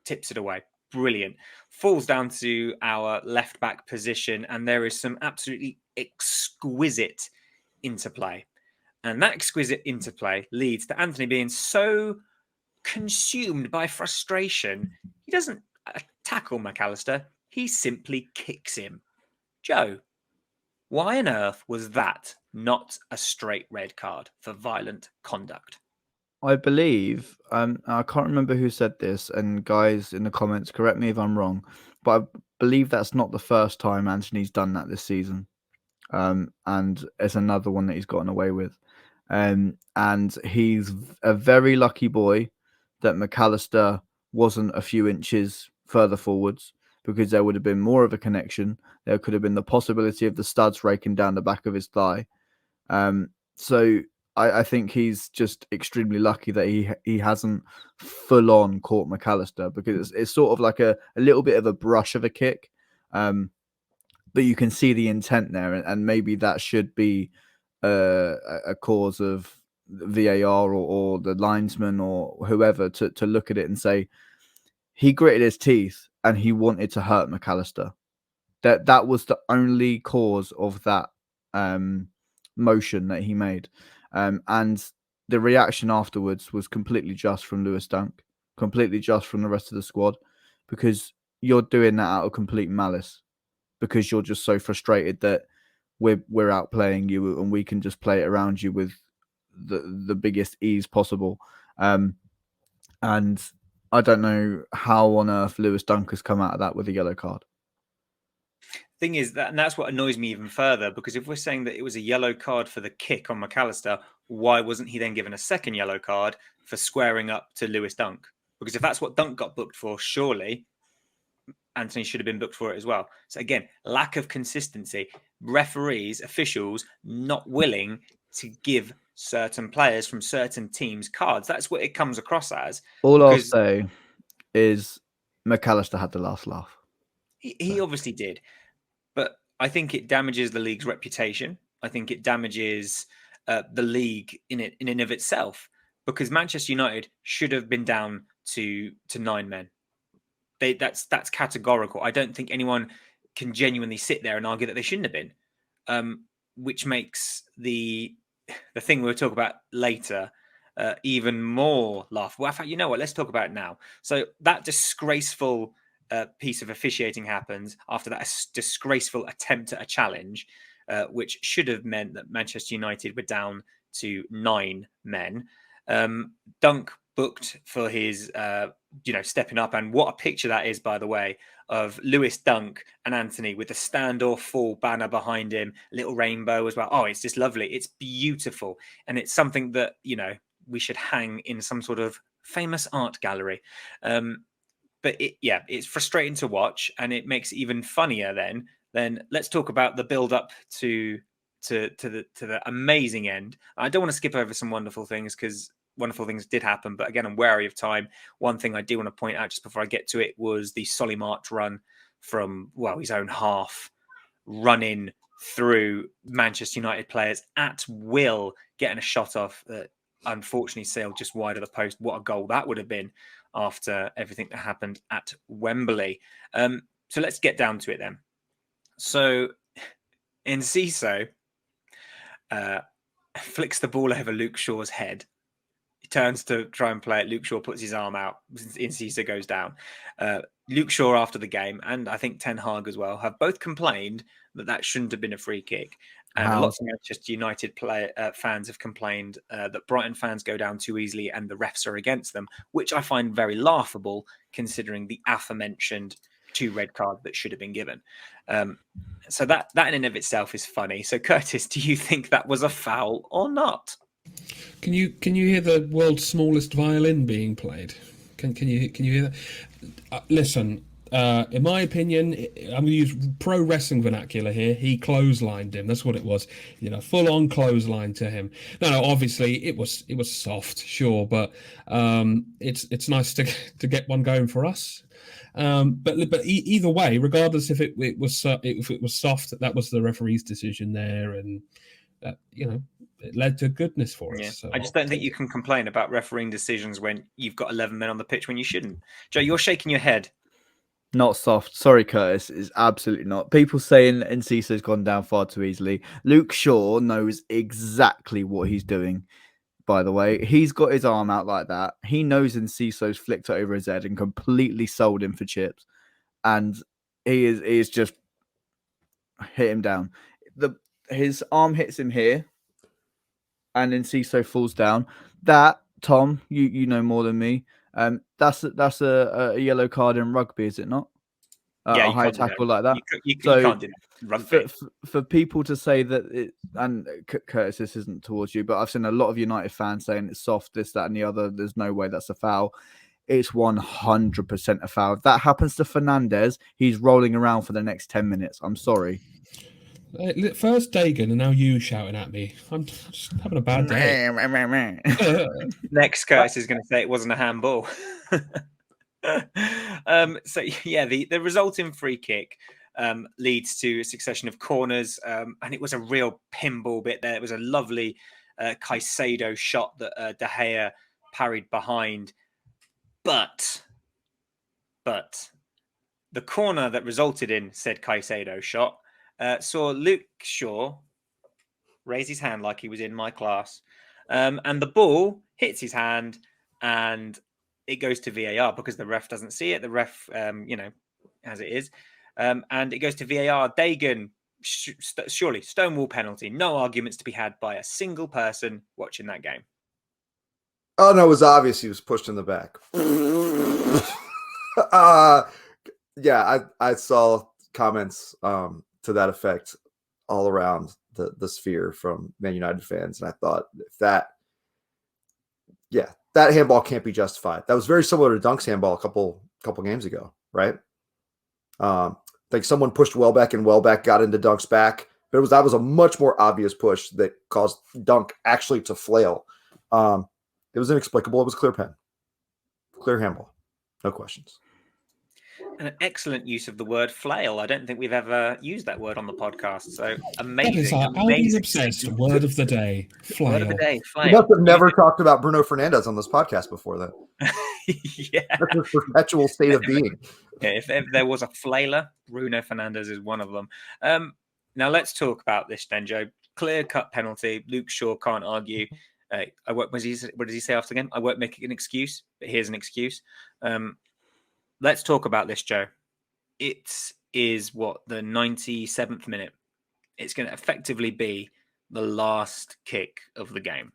tips it away. Brilliant. Falls down to our left back position, and there is some absolutely exquisite interplay. And that exquisite interplay leads to Anthony being so consumed by frustration, he doesn't tackle McAllister. He simply kicks him. Joe, why on earth was that not a straight red card for violent conduct? I believe, I can't remember who said this, and guys in the comments, correct me if I'm wrong, but I believe that's not the first time Anthony's done that this season. And it's another one that he's gotten away with. And he's a very lucky boy that McAllister wasn't a few inches further forwards, because there would have been more of a connection. There could have been the possibility of the studs raking down the back of his thigh. So I think he's just extremely lucky that he hasn't full on caught McAllister, because it's sort of like a little bit of a brush of a kick. But you can see the intent there, and maybe that should be a cause of VAR or the linesman or whoever to look at it and say he gritted his teeth and he wanted to hurt McAllister. That was the only cause of that motion that he made, and the reaction afterwards was completely just from Lewis Dunk, completely just from the rest of the squad, because you're doing that out of complete malice, because you're just so frustrated that we're outplaying you and we can just play it around you with the biggest ease possible. And I don't know how on earth Lewis Dunk has come out of that with a yellow card. Thing is that, and that's what annoys me even further, because if we're saying that it was a yellow card for the kick on McAllister, why wasn't he then given a second yellow card for squaring up to Lewis Dunk? Because if that's what Dunk got booked for, surely Anthony should have been booked for it as well. So again, lack of consistency. Referees, officials not willing to give certain players from certain teams cards. That's what it comes across as. All I'll say is McAllister had the last laugh. He obviously did. But I think it damages the league's reputation. I think it damages the league in and of itself, because Manchester United should have been down to 9 men. That's categorical. I don't think anyone can genuinely sit there and argue that they shouldn't have been, which makes the thing we'll talk about later even more laughable. In fact, you know what? Let's talk about it now. So that disgraceful piece of officiating happens after that disgraceful attempt at a challenge, which should have meant that Manchester United were down to 9 men. Dunk booked for his, stepping up. And what a picture that is, by the way, of Lewis Dunk and Anthony with the stand or fall banner behind him, little rainbow as well. Oh, it's just lovely. It's beautiful. And it's something that, we should hang in some sort of famous art gallery. But it's frustrating to watch, and it makes it even funnier. Then let's talk about the build up to the amazing end. I don't want to skip over some wonderful things because wonderful things did happen, but again, I'm wary of time. One thing I do want to point out just before I get to it was the Solly March run from his own half, running through Manchester United players at will, getting a shot off that unfortunately sailed just wide of the post. What a goal that would have been after everything that happened at Wembley. So let's get down to it then. So Enciso flicks the ball over Luke Shaw's head. He turns to try and play it. Luke Shaw puts his arm out. Enciso goes down. Luke Shaw, after the game, and I think Ten Hag as well, have both complained that shouldn't have been a free kick. And lots of Manchester United fans have complained that Brighton fans go down too easily and the refs are against them, which I find very laughable considering the aforementioned 2 red cards that should have been given. So that in and of itself is funny. So Curtis, do you think that was a foul or not? Can you hear the world's smallest violin being played? Can you hear that? Listen, in my opinion, I'm going to use pro wrestling vernacular here. He clotheslined him. That's what it was. Full on clothesline to him. No, obviously it was soft, sure, but it's nice to get one going for us. But either way, regardless if it was soft, that was the referee's decision there, and it led to goodness for us. Yeah. So I just don't think you can complain about refereeing decisions when you've got 11 men on the pitch when you shouldn't. Joe, you're shaking your head. Not soft. Sorry, Curtis. It's absolutely not. People saying Enciso's gone down far too easily. Luke Shaw knows exactly what he's doing. By the way, he's got his arm out like that. He knows Enciso's flicked it over his head and completely sold him for chips. And he is just hit him down. His arm hits him here, and Enciso falls down. That, Tom, you know more than me. That's a yellow card in rugby, is it not? Yeah, a high tackle like that. You can't do that. Rugby. For people to say that and Curtis, this isn't towards you, but I've seen a lot of United fans saying it's soft, this, that, and the other. There's no way that's a foul. It's 100% a foul. If that happens to Fernandez, he's rolling around for the next 10 minutes. I'm sorry. First Dagan, and now you shouting at me. I'm just having a bad day. Next, Curtis is going to say it wasn't a handball. So yeah, the resulting free kick leads to a succession of corners, and it was a real pinball bit there. It was a lovely Caicedo shot that De Gea parried behind, but the corner that resulted in said Caicedo shot saw Luke Shaw raise his hand like he was in my class, and the ball hits his hand and it goes to VAR because the ref doesn't see it. The ref, as it is, and it goes to VAR. Dagan, surely stonewall penalty. No arguments to be had by a single person watching that game. Oh no, it was obvious he was pushed in the back. Yeah, I saw comments to that effect all around the sphere from Man United fans, and I thought that handball can't be justified. That was very similar to Dunk's handball a couple games ago, right? I think someone pushed Welbeck and Welbeck got into Dunk's back, but that was a much more obvious push that caused Dunk actually to flail. It was inexplicable. It was clear handball, no questions. An excellent use of the word flail. I don't think we've ever used that word on the podcast. So amazing. That is our Albion Obsessed word of the day. Flail. Word of the day. Flail. We must have never talked about Bruno Fernandes on this podcast before then. Yeah. That's his perpetual state of being. Yeah, if there was a flailer, Bruno Fernandes is one of them. Now let's talk about this then, Joe. Clear-cut penalty. Luke Shaw can't argue. I won't. What does he say after again? I won't make it an excuse, but here's an excuse. Let's talk about this, Joe. It is what, the 97th minute. It's going to effectively be the last kick of the game.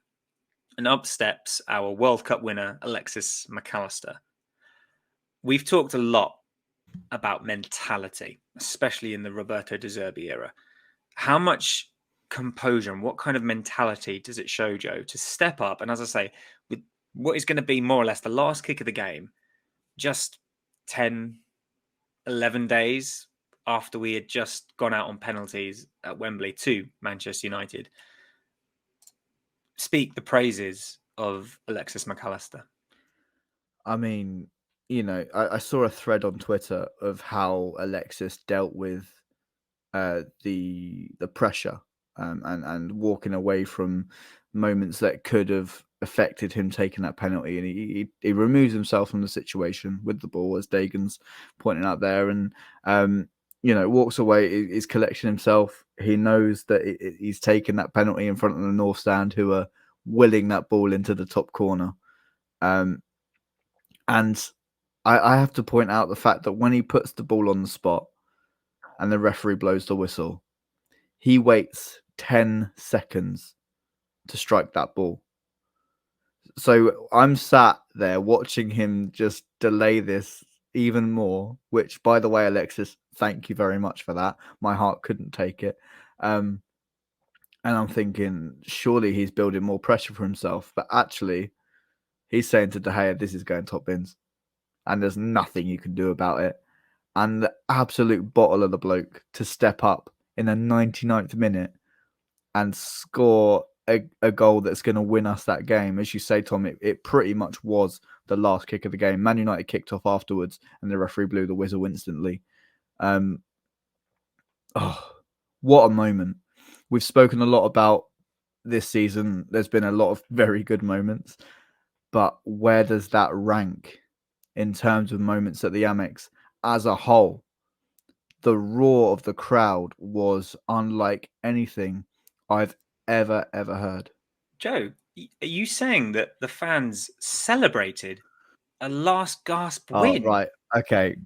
And up steps our World Cup winner, Alexis McAllister. We've talked a lot about mentality, especially in the Roberto De Zerbi era. How much composure and what kind of mentality does it show, Joe, to step up? And as I say, with what is going to be more or less the last kick of the game, just 10, 11 days after we had just gone out on penalties at Wembley to Manchester United, speak the praises of Alexis McAllister. I mean, I saw a thread on Twitter of how Alexis dealt with the pressure and walking away from moments that could have affected him taking that penalty, and he removes himself from the situation with the ball, as Dagan's pointing out there, and walks away. He's collecting himself. He knows that he's taken that penalty in front of the North Stand, who are willing that ball into the top corner. And I have to point out the fact that when he puts the ball on the spot and the referee blows the whistle, he waits 10 seconds to strike that ball. So I'm sat there watching him just delay this even more, which, by the way, Alexis, thank you very much for that. My heart couldn't take it. And I'm thinking, surely he's building more pressure for himself. But actually, he's saying to De Gea, this is going top bins. And there's nothing you can do about it. And the absolute bottle of the bloke to step up in the 99th minute and score a goal that's going to win us that game. As you say, Tom, it pretty much was the last kick of the game. Man United kicked off afterwards and the referee blew the whistle instantly. What a moment. We've spoken a lot about this season. There's been a lot of very good moments. But where does that rank in terms of moments at the Amex as a whole? The roar of the crowd was unlike anything I've ever heard. Joe, are you saying that the fans celebrated a last gasp win? Right. Okay.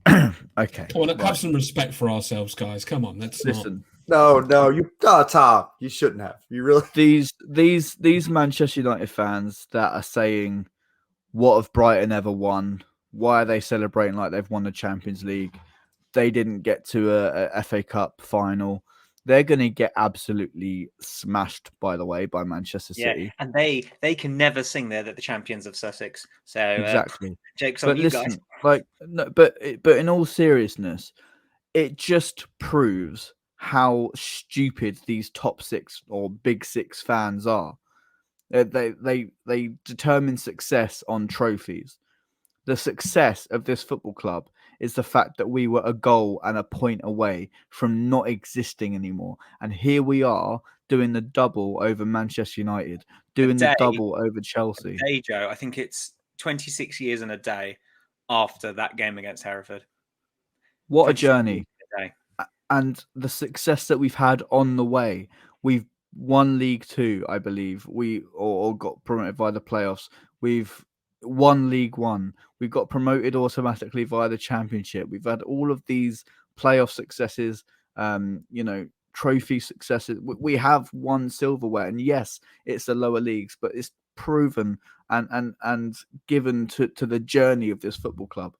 Okay. Come on, have some respect for ourselves, guys. Come on, let's listen. No, you Tom, you shouldn't have. You really these Manchester United fans that are saying, what have Brighton ever won? Why are they celebrating like they've won the Champions League? They didn't get to a FA Cup final. They're going to get absolutely smashed, by the way, by Manchester City. And they can never sing they're the champions of Sussex. So exactly, Jake's on you guys. But in all seriousness, it just proves how stupid these top six or big six fans are. They determine success on trophies. The success of this football club is the fact that we were a goal and a point away from not existing anymore. And here we are doing the double over Manchester United, doing the double over Chelsea. Day, Joe, I think it's 26 years and a day after that game against Hereford. What a journey. And the success that we've had on the way. We've won League Two, I believe. We or got promoted via the playoffs. We've won League One. We got promoted automatically via the Championship. We've had all of these playoff successes, trophy successes. We have won silverware, and yes, it's the lower leagues, but it's proven and given to the journey of this football club.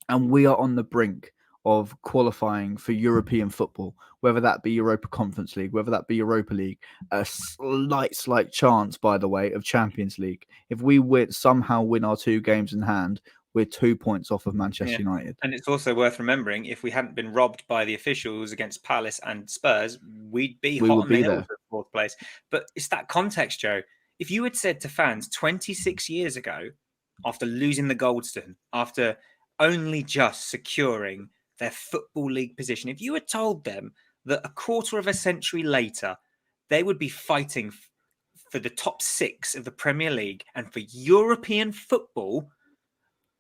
And we are on the brink of qualifying for European football, whether that be Europa Conference League, whether that be Europa League, a slight chance, by the way, of Champions League. If we somehow win our 2 games in hand, we're 2 points off of Manchester United. And it's also worth remembering, if we hadn't been robbed by the officials against Palace and Spurs, we'd be hot on the hill for 4th place. But it's that context, Joe. If you had said to fans 26 years ago, after losing the Goldstone, after only just securing their Football League position, if you had told them that a quarter of a century later, they would be fighting for the top 6 of the Premier League and for European football,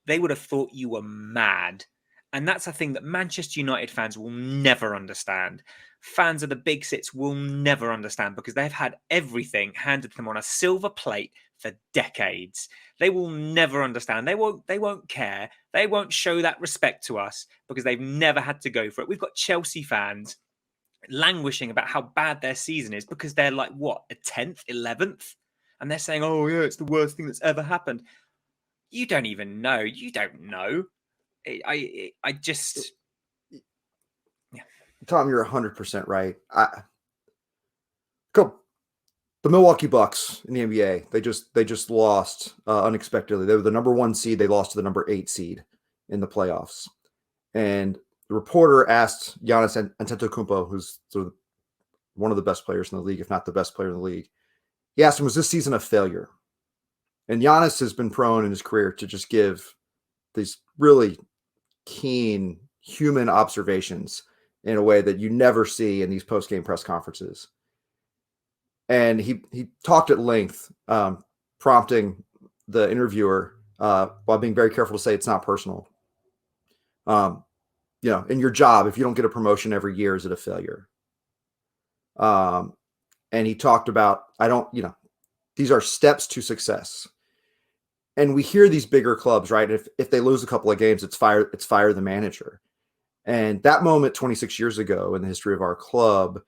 they would have thought you were mad. And that's a thing that Manchester United fans will never understand. fans of the big six will never understand, because they've had everything handed to them on a silver plate for decades. They will never understand. They won't care. They won't show that respect to us because they've never had to go for it. We've got Chelsea fans languishing about how bad their season is because they're like, what, a 10th, 11th? And they're saying, oh, yeah, it's the worst thing that's ever happened. You don't even know. You don't know. I just... Yeah. Tom, you're 100% right. The Milwaukee Bucks in the NBA, they just lost unexpectedly. They were the number 1 seed. They lost to the number 8 seed in the playoffs. And the reporter asked Giannis Antetokounmpo, who's sort of one of the best players in the league, if not the best player in the league. He asked him, was this season a failure? And Giannis has been prone in his career to just give these really keen human observations in a way that you never see in these post-game press conferences. And he talked at length, prompting the interviewer while being very careful to say it's not personal. In your job, if you don't get a promotion every year, is it a failure? And he talked about, these are steps to success. And we hear these bigger clubs, right? If they lose a couple of games, it's fire the manager. And that moment 26 years ago in the history of our club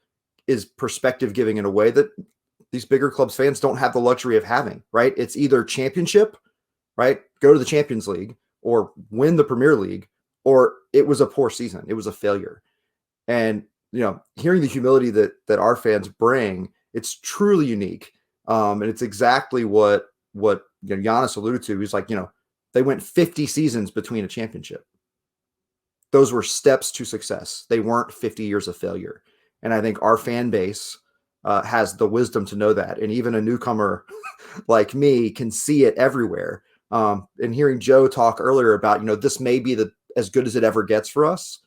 is perspective giving in a way that these bigger clubs fans don't have the luxury of having, right? It's either championship, right? Go to the Champions League, or win the Premier League, or it was a poor season. It was a failure. And, hearing the humility that our fans bring, it's truly unique. And it's exactly what Giannis alluded to. He's like, they went 50 seasons between a championship. Those were steps to success. They weren't 50 years of failure. And I think our fan base has the wisdom to know that. And even a newcomer like me can see it everywhere. And hearing Joe talk earlier about, this may be as good as it ever gets for us.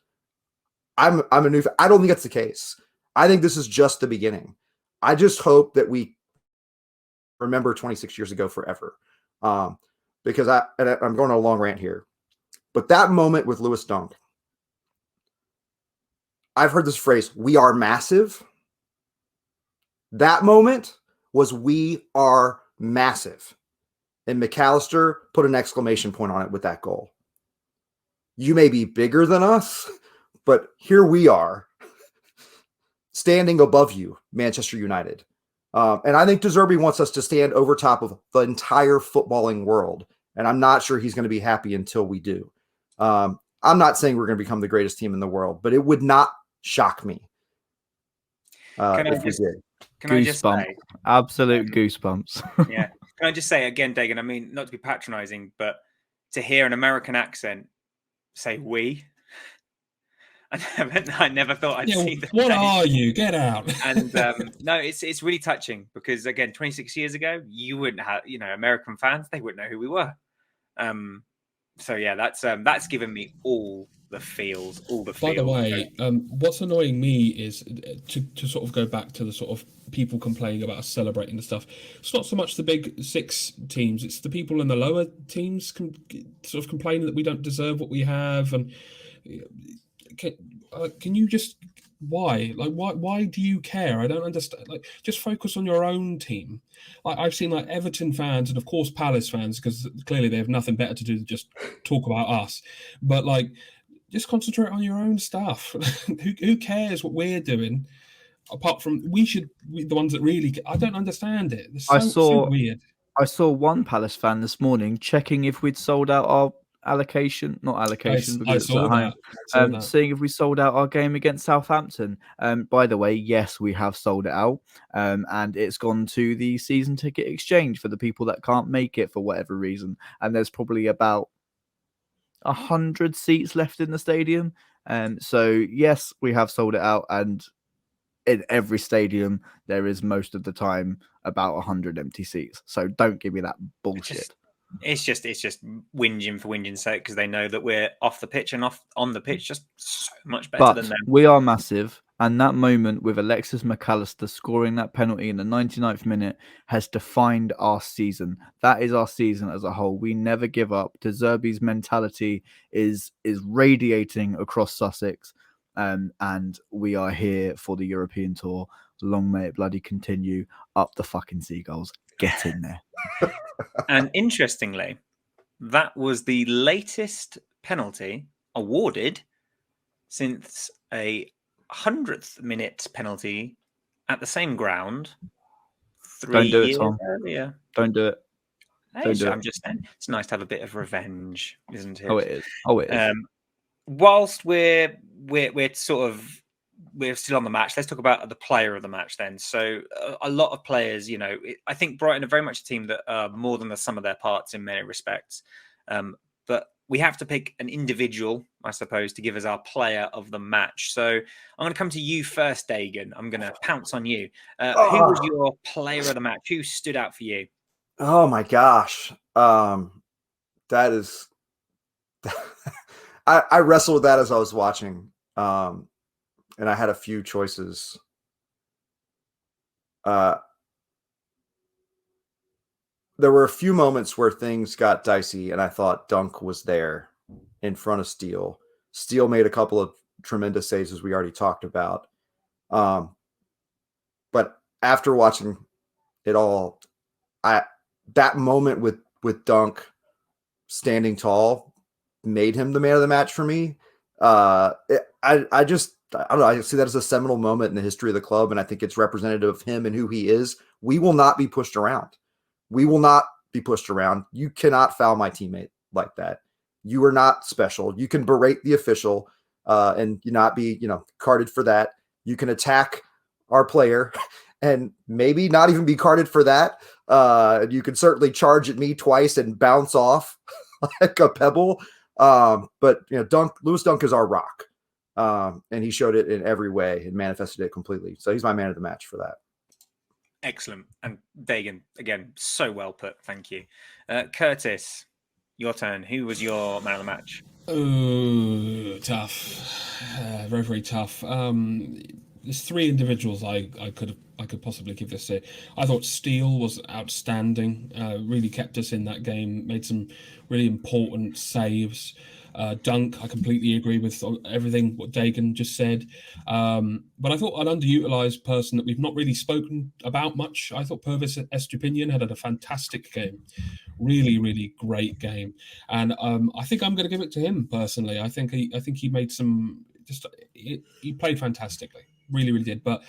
I don't think that's the case. I think this is just the beginning. I just hope that we remember 26 years ago forever. Because I'm going on a long rant here, but that moment with Lewis Dunk, I've heard this phrase, we are massive. That moment was, we are massive. And McAllister put an exclamation point on it with that goal. You may be bigger than us, but here we are standing above you, Manchester United. And I think De Zerbi wants us to stand over top of the entire footballing world. And I'm not sure he's going to be happy until we do. I'm not saying we're going to become the greatest team in the world, but it would not shock me if we did. Can I just say, absolute goosebumps? Yeah. Can I just say again, Dagan, I mean, not to be patronizing, but to hear an American accent say we, I never thought I'd see that. What are you? Get out. And no, it's really touching, because again, 26 years ago, you wouldn't have, American fans, they wouldn't know who we were. So yeah, that's given me all the feels. By the way, what's annoying me is to sort of go back to the sort of people complaining about us celebrating the stuff. It's not so much the big six teams; it's the people in the lower teams sort of complaining that we don't deserve what we have. And can you just why do you care? I don't understand. Like, just focus on your own team. Like, I've seen like Everton fans and of course Palace fans, because clearly they have nothing better to do than just talk about us. But like, just concentrate on your own stuff. Who cares what we're doing? Apart from we the ones that really. I don't understand it. It's so weird. I saw one Palace fan this morning checking if we'd sold out our allocation, not allocation, because it's at home. Seeing if we sold out our game against Southampton. By the way, yes, we have sold it out, and it's gone to the season ticket exchange for the people that can't make it for whatever reason. And there's probably about 100 seats left in the stadium. So yes, we have sold it out, and in every stadium there is most of the time about 100 empty seats. So don't give me that bullshit. It's just whinging for whinging's sake, because they know that we're off the pitch and on the pitch just so much better than them. We are massive, and that moment with Alexis McAllister scoring that penalty in the 99th minute has defined our season. That is our season as a whole. We never give up. De Zerbi's mentality is radiating across Sussex. and we are here for the European tour. Long may it bloody continue. Up the fucking Seagulls. Get in there. And interestingly, that was the latest penalty awarded since a 100th minute penalty at the same ground 3 Don't do it, years Tom. earlier. Don't do it. Hey, do I'm it. just saying, it's nice to have a bit of revenge, isn't it? Oh, it is. Oh, it is. Whilst we're still on the match, let's talk about the player of the match then. So a lot of players, I think Brighton are very much a team that are more than the sum of their parts in many respects. But we have to pick an individual, I suppose, to give us our player of the match. So I'm going to come to you first, Dagan. I'm going to pounce on you. Who was your player of the match? Who stood out for you? Oh my gosh. That is I wrestled with that as I was watching. And I had a few choices. There were a few moments where things got dicey, and I thought Dunk was there in front of Steele. Steele made a couple of tremendous saves, as we already talked about. But after watching it all, that moment with Dunk standing tall made him the man of the match for me. I don't know. I see that as a seminal moment in the history of the club, and I think it's representative of him and who he is. We will not be pushed around. We will not be pushed around. You cannot foul my teammate like that. You are not special. You can berate the official and you not be, carded for that. You can attack our player and maybe not even be carded for that. You can certainly charge at me twice and bounce off like a pebble. But Lewis Dunk is our rock. And he showed it in every way and manifested it completely. So he's my man of the match for that. Excellent. And Dagan, again, so well put. Thank you. Kurtis, your turn. Who was your man of the match? Oh, tough. Very, very tough. There's three individuals I could possibly give this to. I thought Steele was outstanding. Really kept us in that game. Made some really important saves. Dunk, I completely agree with everything what Dagan just said. But I thought an underutilized person that we've not really spoken about much. I thought Pervis Estupinian had a fantastic game. Really, really great game. And I think I'm going to give it to him personally. I think he made some. He played fantastically. Really, really did. But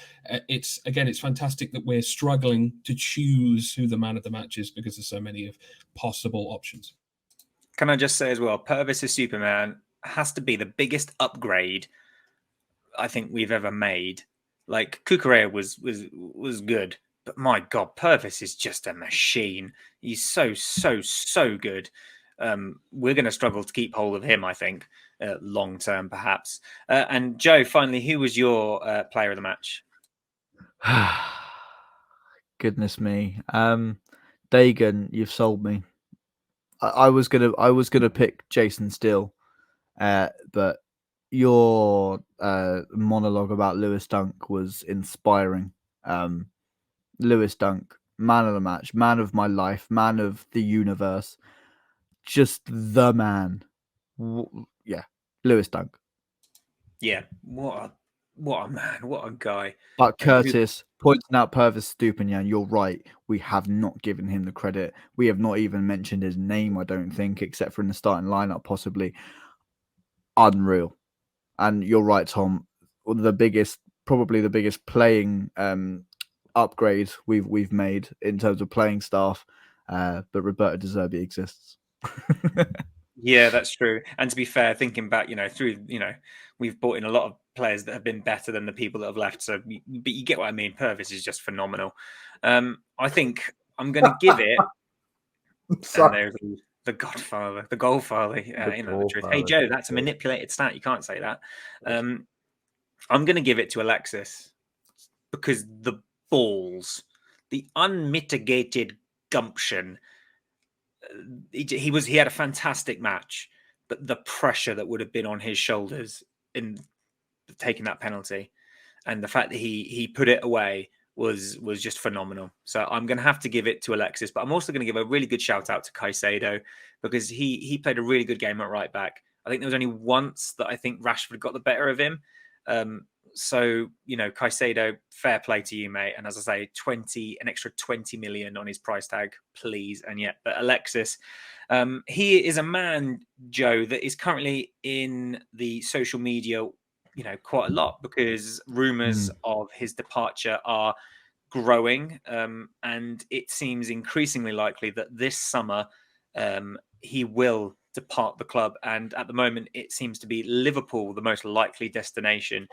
it's fantastic that we're struggling to choose who the man of the match is because there's so many of possible options. Can I just say as well, Purvis is Superman has to be the biggest upgrade I think we've ever made. Like Kukurea was good, but my God, Purvis is just a machine. He's so good. We're going to struggle to keep hold of him, I think, long term, perhaps. And Joe, finally, who was your player of the match? Goodness me, Dagan, you've sold me. I was gonna pick Jason Steele, but your monologue about Lewis Dunk was inspiring. Lewis Dunk, man of the match, man of my life, man of the universe, just the man. Yeah, Lewis Dunk. Yeah, what a man, what a guy. But Kurtis, pointing out Pervis Stupinian, you're right. We have not given him the credit. We have not even mentioned his name, I don't think, except for in the starting lineup, possibly. Unreal. And you're right, Tom. Probably the biggest playing upgrade we've made in terms of playing staff. But Roberto De Zerbi exists. Yeah, that's true. And to be fair, thinking back, we've brought in a lot of players that have been better than the people that have left. So, but you get what I mean. Purvis is just phenomenal. I think I'm going to give it. And there's the Godfather, the Goalfather. The truth. Hey, Joe, that's a manipulated stat. You can't say that. I'm going to give it to Alexis because the balls, the unmitigated gumption. He had a fantastic match, but the pressure that would have been on his shoulders in taking that penalty and the fact that he put it away was just phenomenal. So I'm going to have to give it to Alexis, but I'm also going to give a really good shout out to Caicedo because he played a really good game at right back. I think there was only once that I think Rashford got the better of him. So, Caicedo, fair play to you, mate. And as I say, an extra 20 million on his price tag, please. And yet, but Alexis, he is a man, Joe, that is currently in the social media, quite a lot, because rumors of his departure are growing. And it seems increasingly likely that this summer he will depart the club. And at the moment, it seems to be Liverpool, the most likely destination.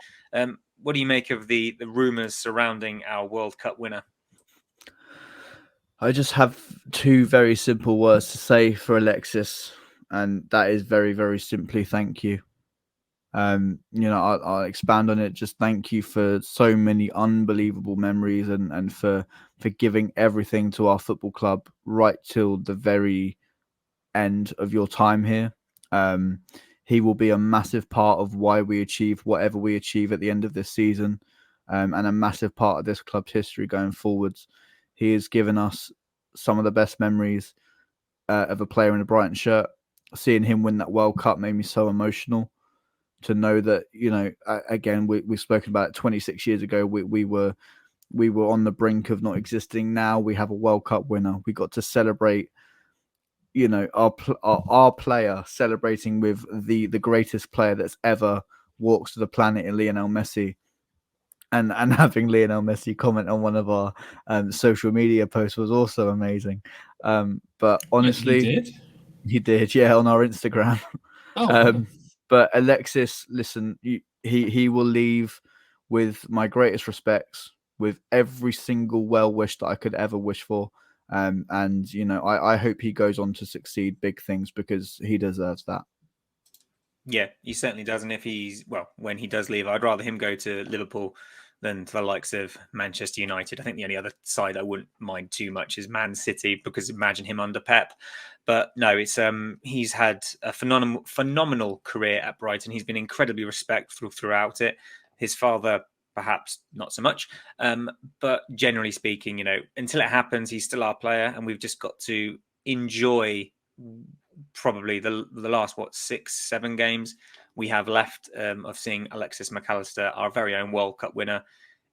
What do you make of the rumours surrounding our World Cup winner? I just have two very simple words to say for Alexis, and that is very, very simply thank you. I'll expand on it. Just thank you for so many unbelievable memories and for giving everything to our football club right till the very end of your time here. He will be a massive part of why we achieve whatever we achieve at the end of this season, and a massive part of this club's history going forwards. He has given us some of the best memories of a player in a Brighton shirt. Seeing him win that World Cup made me so emotional. To know that, again, we've spoken about it 26 years ago. We were on the brink of not existing. Now we have a World Cup winner. We got to celebrate, our player celebrating with the greatest player that's ever walked the planet in Lionel Messi. And having Lionel Messi comment on one of our social media posts was also amazing. But honestly, he did, yeah, on our Instagram. But Alexis, listen, he will leave with my greatest respects, with every single well wish that I could ever wish for. And I hope he goes on to succeed big things, because he deserves that. Yeah, he certainly does. And when he does leave, I'd rather him go to Liverpool than to the likes of Manchester United. I think the only other side I wouldn't mind too much is Man City, because imagine him under Pep. But no, it's he's had a phenomenal career at Brighton. He's been incredibly respectful throughout it. His father, perhaps not so much, but generally speaking, until it happens, he's still our player, and we've just got to enjoy probably the last 6-7 games we have left of seeing Alexis McAllister, our very own World Cup winner,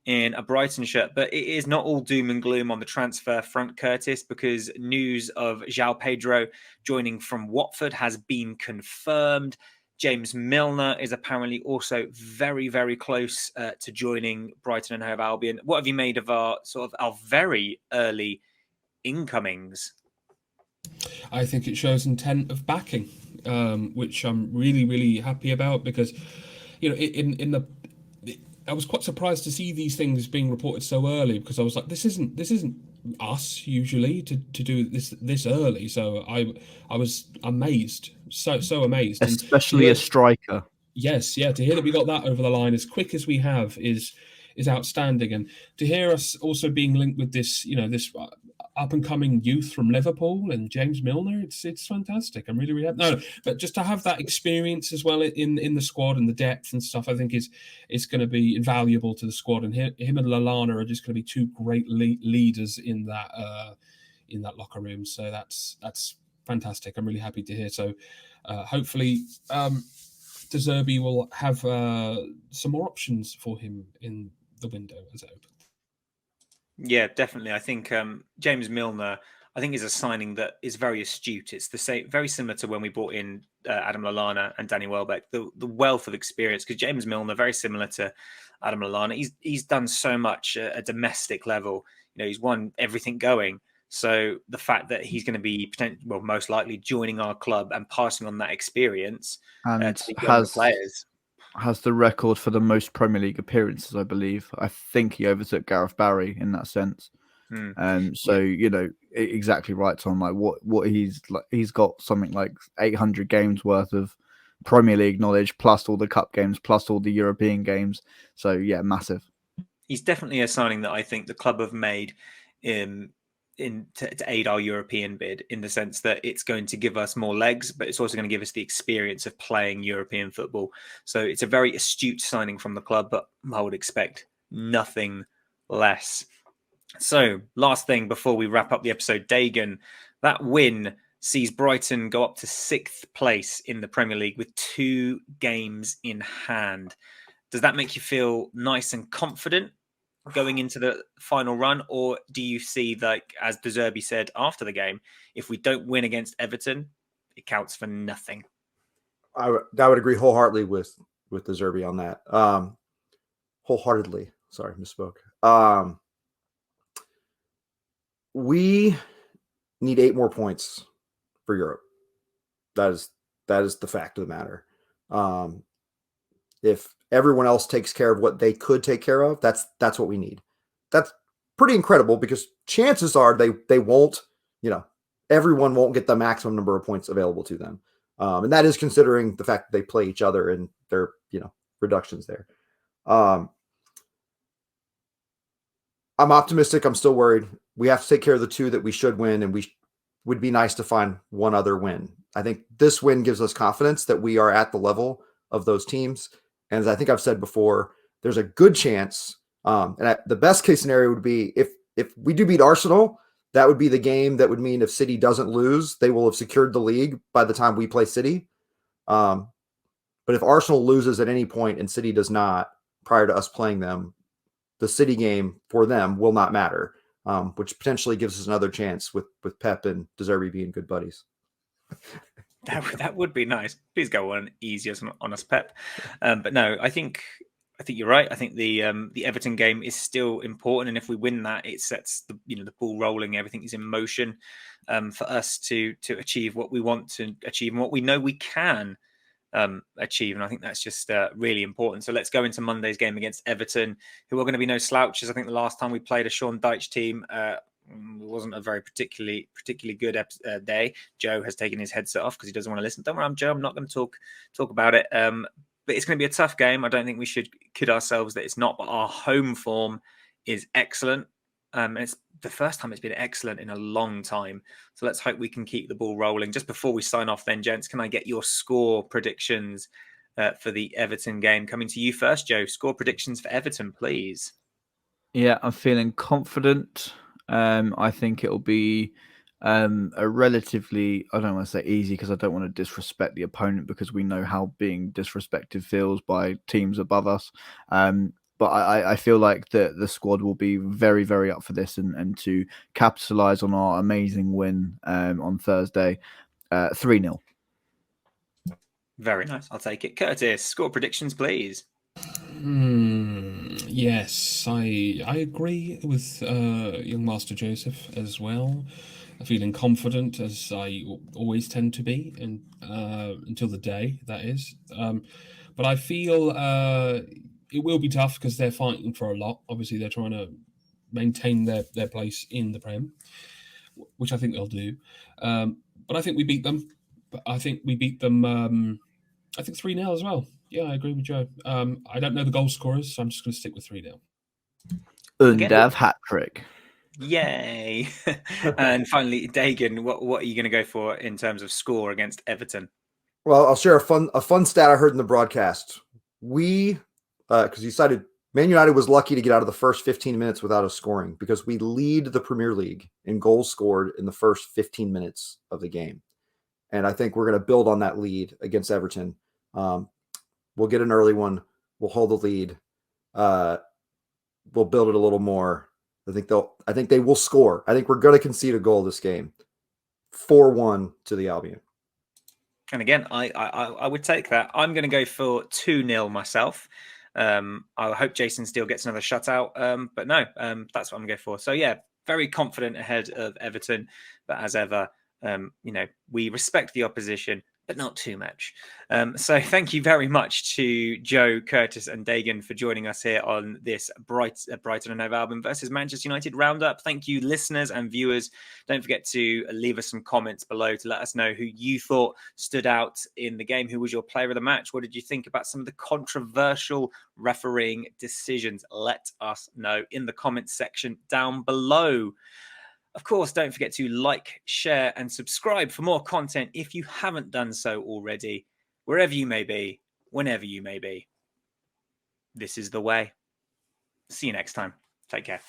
in a Brighton shirt. But it is not all doom and gloom on the transfer front, Kurtis, because news of João Pedro joining from Watford has been confirmed. James Milner is apparently also very, very close to joining Brighton and Hove Albion. What have you made of our very early incomings? I think it shows intent of backing, which I'm really, really happy about, because, I was quite surprised to see these things being reported so early, because I was like, this isn't us usually to do this early. So I was amazed, so amazed, especially a striker. Yes, yeah. To hear that we got that over the line as quick as we have is outstanding, and to hear us also being linked with this, this up and coming youth from Liverpool and James Milner, it's fantastic. I'm really, really happy. No, but just to have that experience as well in the squad and the depth and stuff, I think is going to be invaluable to the squad. And him and Lallana are just going to be two great leaders in that locker room. So that's fantastic. I'm really happy to hear. So hopefully De Zerbi will have some more options for him in the window as it opens. Yeah, definitely. I think James Milner, I think, is a signing that is very astute. It's the same, very similar to when we brought in Adam Lallana and Danny Welbeck. The wealth of experience, because James Milner, very similar to Adam Lallana, he's done so much at a domestic level. He's won everything going. So the fact that he's going to be most likely joining our club and passing on that experience and to the younger players. Has the record for the most Premier League appearances, I believe. I think he overtook Gareth Barry in that sense. Exactly right, Tom. Like what he's got something like 800 games worth of Premier League knowledge, plus all the cup games, plus all the European games. So yeah, massive. He's definitely a signing that I think the club have made to aid our European bid, in the sense that it's going to give us more legs, but it's also going to give us the experience of playing European football. So it's a very astute signing from the club, but I would expect nothing less. So last thing before we wrap up the episode, Dagan, that win sees Brighton go up to 6th place in the Premier League with 2 games in hand. Does that make you feel nice and confident going into the final run? Or do you see, like, as De Zerbi said after the game, if we don't win against Everton, it counts for nothing? I would agree wholeheartedly with De Zerbi on that. Wholeheartedly. Sorry, misspoke. We need 8 more points for Europe. That is the fact of the matter. If everyone else takes care of what they could take care of, that's what we need. That's pretty incredible, because chances are they won't, everyone won't get the maximum number of points available to them. And that is considering the fact that they play each other and their, reductions there. I'm optimistic. I'm still worried. We have to take care of the 2 that we should win, and would be nice to find one other win. I think this win gives us confidence that we are at the level of those teams. And as I think I've said before, there's a good chance. The best case scenario would be if we do beat Arsenal, that would be the game that would mean if City doesn't lose, they will have secured the league by the time we play City. But if Arsenal loses at any point and City does not, prior to us playing them, the City game for them will not matter, which potentially gives us another chance with Pep and De Zerbi being good buddies. That would be nice. Please go on easy on us, Pep. But no, I think you're right. I think the Everton game is still important, and if we win that, it sets the ball rolling. Everything is in motion for us to achieve what we want to achieve and what we know we can achieve. And I think that's just really important. So let's go into Monday's game against Everton, who are going to be no slouches. I think the last time we played a Sean Dyche team, wasn't a very particularly good day. Joe has taken his headset off because he doesn't want to listen. Don't worry, I'm Joe. I'm not going to talk about it. But it's going to be a tough game. I don't think we should kid ourselves that it's not. But our home form is excellent. And it's the first time it's been excellent in a long time. So let's hope we can keep the ball rolling. Just before we sign off then, gents, can I get your score predictions for the Everton game? Coming to you first, Joe. Score predictions for Everton, please. Yeah, I'm feeling confident. I think it'll be a relatively, I don't want to say easy because I don't want to disrespect the opponent, because we know how being disrespected feels by teams above us. But I feel like the squad will be very, very up for this and to capitalise on our amazing win on Thursday. 3-0. Very nice. I'll take it. Kurtis, score predictions, please. Yes, I agree with young Master Joseph as well. Feeling confident, as I always tend to be, and until the day, that is. But I feel it will be tough because they're fighting for a lot. Obviously, they're trying to maintain their place in the Prem, which I think they'll do. But I think we beat them. But I think we beat them, I think 3-0 as well. Yeah, I agree with Joe. I don't know the goal scorers, so I'm just going to stick with 3-0. Undav hat-trick. Yay. And finally, Dagan, what are you going to go for in terms of score against Everton? Well, I'll share a fun stat I heard in the broadcast. We, because you cited Man United was lucky to get out of the first 15 minutes without a scoring, because we lead the Premier League in goals scored in the first 15 minutes of the game. And I think we're going to build on that lead against Everton. We'll get an early one. We'll hold the lead. We'll build it a little more. I think they will score. I think we're going to concede a goal this game. 4-1 to the Albion. And again, I would take that. I'm going to go for 2-0 myself. I hope Jason Steele gets another shutout. But no, that's what I'm going to go for. So yeah, very confident ahead of Everton. But as ever, we respect the opposition, but not too much. So thank you very much to Joe, Kurtis and Dagan for joining us here on this Brighton and Hove Albion versus Manchester United roundup. Thank you, listeners and viewers. Don't forget to leave us some comments below to let us know who you thought stood out in the game. Who was your player of the match? What did you think about some of the controversial refereeing decisions? Let us know in the comments section down below. Of course, don't forget to like, share, and subscribe for more content if you haven't done so already, wherever you may be, whenever you may be. This is the way. See you next time. Take care.